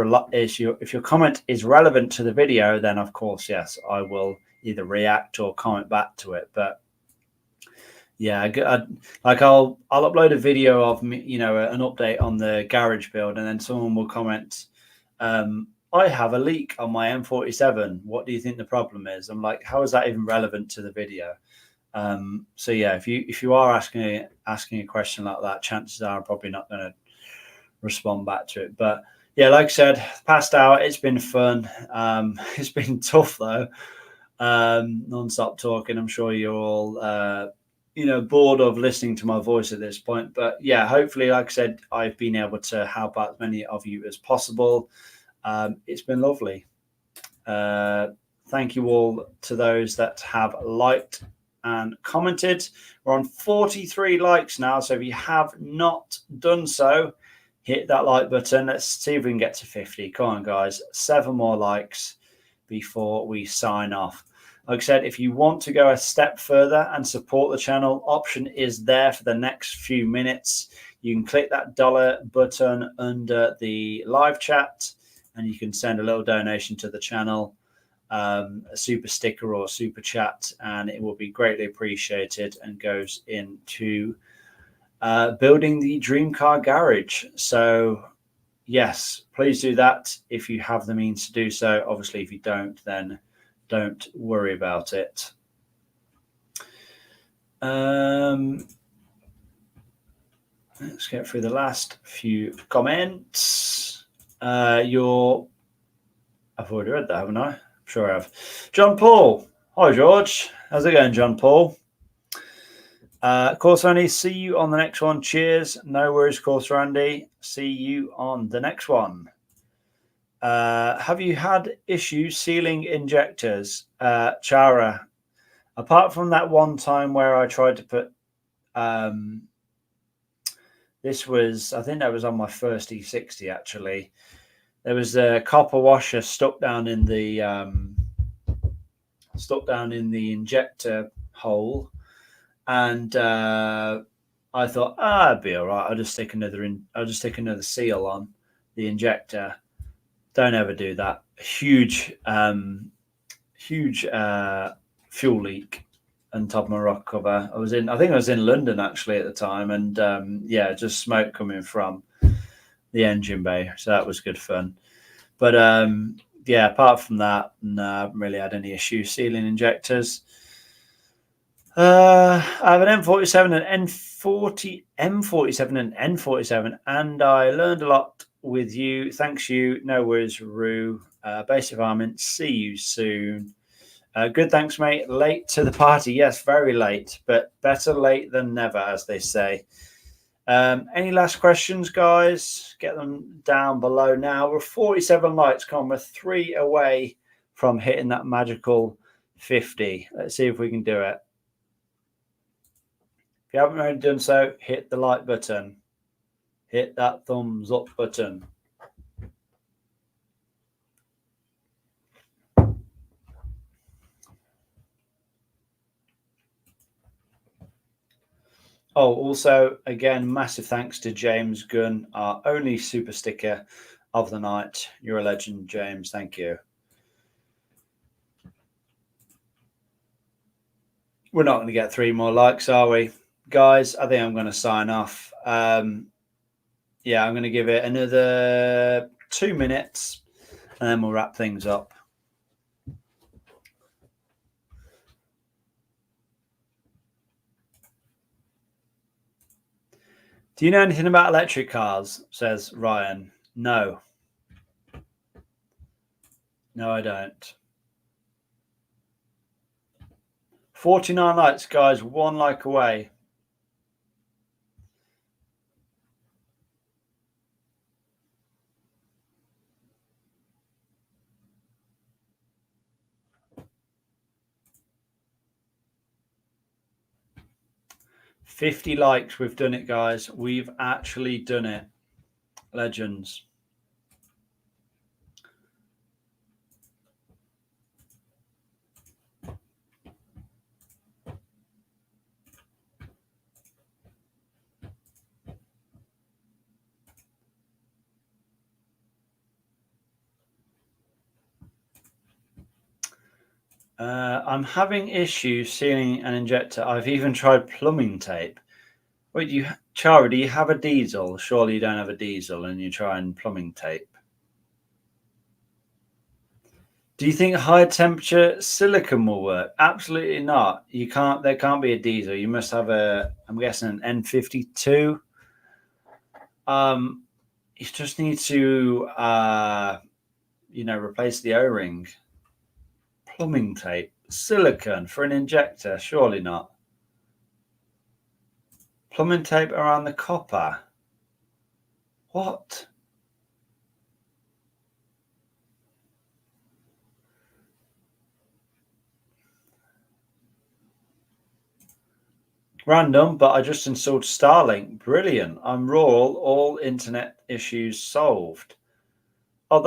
relevant to the video, then of course, yes, I will either react or comment back to it. But yeah, I'll upload a video of me, an update on the garage build, and then someone will comment, I have a leak on my M47. What do you think the problem is? I'm like, how is that even relevant to the video? So yeah, if you are asking a question like that, chances are I'm probably not going to respond back to it. But yeah, like I said, past hour, it's been fun. It's been tough though, non-stop talking. I'm sure you're all bored of listening to my voice at this point. But yeah, hopefully, like I said, I've been able to help out as many of you as possible. It's been lovely. Thank you all to those that have liked and commented. We're on 43 likes now, so if you have not done so, hit that like button. Let's see if we can get to 50. Come on, guys, 7 more likes before we sign off. Like I said, if you want to go a step further and support the channel, option is there for the next few minutes. You can click that dollar button under the live chat and you can send a little donation to the channel, a super sticker or super chat, and it will be greatly appreciated and goes into building the dream car garage. So yes, please do that if you have the means to do so. Obviously, if you don't, then don't worry about it. Let's get through the last few comments. I've already read that, haven't I? Sure I have. John Paul. Hi, George. How's it going, John Paul? Course Randy, see you on the next one. Cheers. No worries, Course Randy. See you on the next one. Have you had issues sealing injectors? Chara, apart from that one time where I tried to put This was, I think that was on my first E60 actually. There was a copper washer stuck down in the injector hole, and I thought, it'd be all right. I'll just stick another seal on the injector. Don't ever do that. Huge fuel leak on top of my rock cover. I think I was in London actually at the time, and just smoke coming from the engine bay. So that was good fun. But apart from that, no, I haven't really had any issues sealing injectors. I have an M47 and M47 and N47, and I learned a lot with you. Thanks, you. No worries, Rue. Basic varmint. See you soon. Good, thanks, mate. Late to the party. Yes, very late, but better late than never, as they say. Any last questions, guys? Get them down below now. We're 47 likes, we're 3 away from hitting that magical 50. Let's see if we can do it. If you haven't already done so, hit the like button. Hit that thumbs up button. Oh, also, again, massive thanks to James Gunn, our only super sticker of the night. You're a legend, James. Thank you. We're not going to get 3 more likes, are we? Guys, I think I'm going to sign off. I'm going to give it another 2 minutes, and then we'll wrap things up. Do you know anything about electric cars? Says Ryan. No. No, I don't. 49 likes, guys. 1 like away. $50 likes. We've done it, guys. We've actually done it. Legends. I'm having issues sealing an injector. I've even tried plumbing tape. Wait, Chara, do you have a diesel? Surely you don't have a diesel and you're trying plumbing tape. Do you think high temperature silicon will work? Absolutely not. You can't. There can't be a diesel. You must have I'm guessing an N52. You just need to replace the O-ring. Plumbing tape, silicon for an injector? Surely not. Plumbing tape around the copper. What? Random, but I just installed Starlink. Brilliant. I'm rural. All internet issues solved. Oh,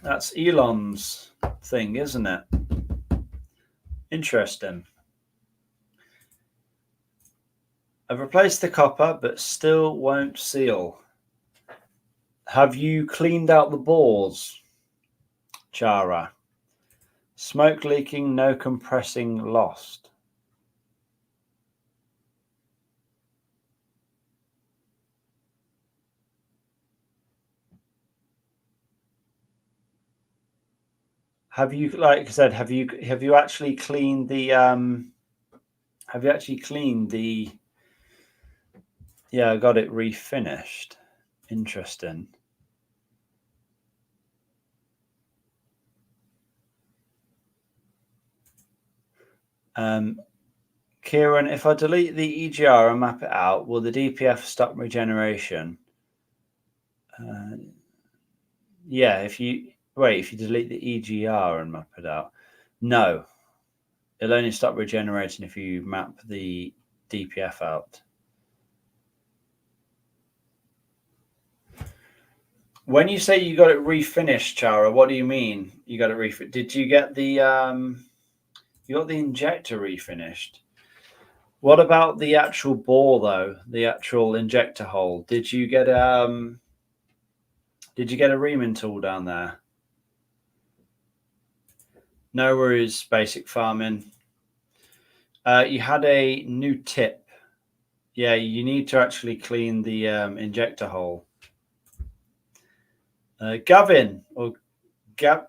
that's Elon's thing, isn't it? Interesting. I've replaced the copper, but still won't seal. Have you cleaned out the bores, Chara? Smoke leaking, no compressing lost. Have you, like I said, have you actually cleaned the yeah, I got it refinished. Interesting. Kieran, if I delete the EGR and map it out, will the DPF stop regeneration? Yeah, if you delete the EGR and map it out, no. It'll only stop regenerating if you map the DPF out. When you say you got it refinished, Chara, what do you mean? You got it refinished? Did you get the you got the injector refinished? What about the actual bore though? The actual injector hole? Did you get a reaming tool down there? No worries, basic farming. You had a new tip. Yeah, you need to actually clean the injector hole. Gavin or Gavimn.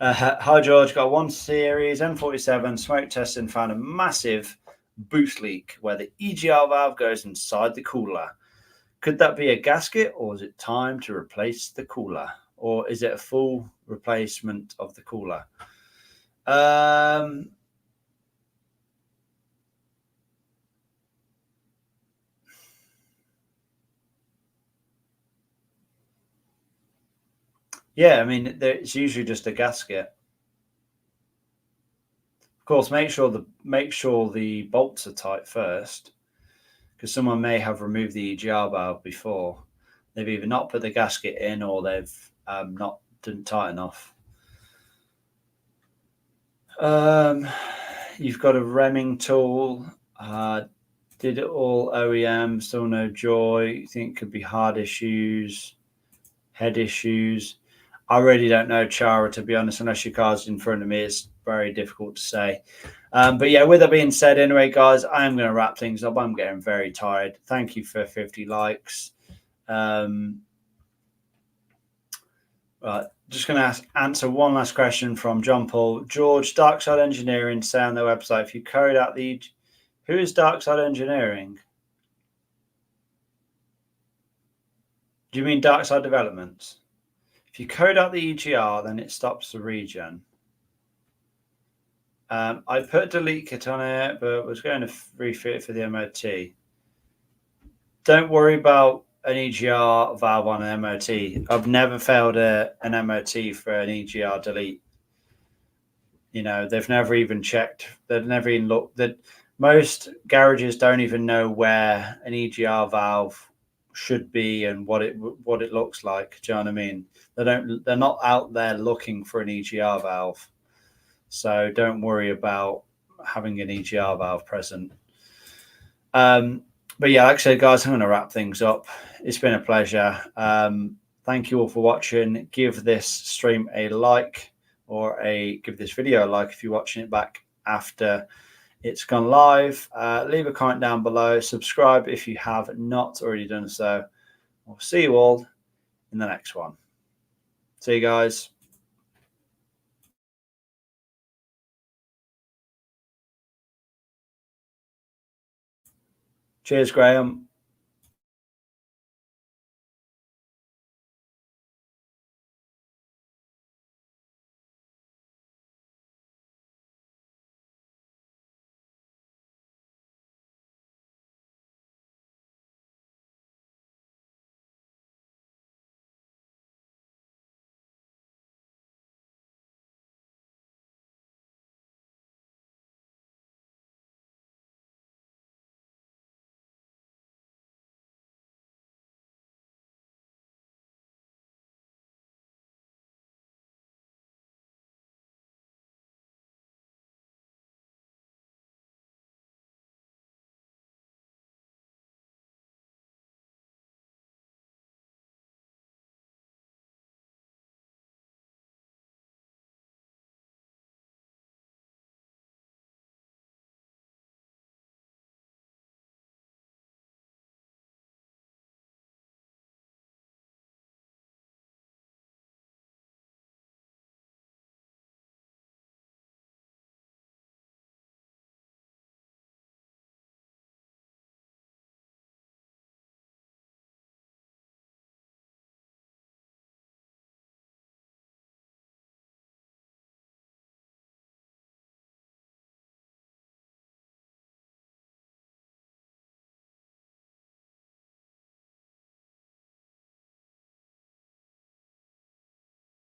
Hi George, got one series N47 smoke testing, found a massive boost leak where the EGR valve goes inside the cooler. Could that be a gasket, or is it time to replace the cooler, or is it a full replacement of the cooler? Yeah, I mean, it's usually just a gasket. Of course, make sure the bolts are tight first, because someone may have removed the EGR valve before. They've either not put the gasket in, or they've not done tight enough. You've got a remming tool. Did it all OEM, still no joy. You think it could be hard issues, head issues. I really don't know, Chara, to be honest, unless your car's in front of me. It's very difficult to say. But yeah, with that being said, anyway, guys, I'm going to wrap things up. I'm getting very tired. Thank you for 50 likes. Right, just going to answer one last question from John Paul. George, Darkside Engineering say on their website, if you code out the... Who is Darkside Engineering? Do you mean Darkside Developments? If you code out the EGR, then it stops the regen. I put a delete kit on it, but was going to refit it for the MOT. Don't worry about an EGR valve on an MOT. I've never failed an MOT for an EGR delete. You know, they've never even checked. They've never even looked. That most garages don't even know where an EGR valve should be and what it looks like. Do you know what I mean? They're not out there looking for an EGR valve. So don't worry about having an EGR valve present. But yeah, like I said, guys, I'm going to wrap things up. It's been a pleasure. Thank you all for watching. Give this stream a like, or give this video a like if you're watching it back after it's gone live. Leave a comment down below. Subscribe if you have not already done so. We'll see you all in the next one. See you guys. Cheers, Graham.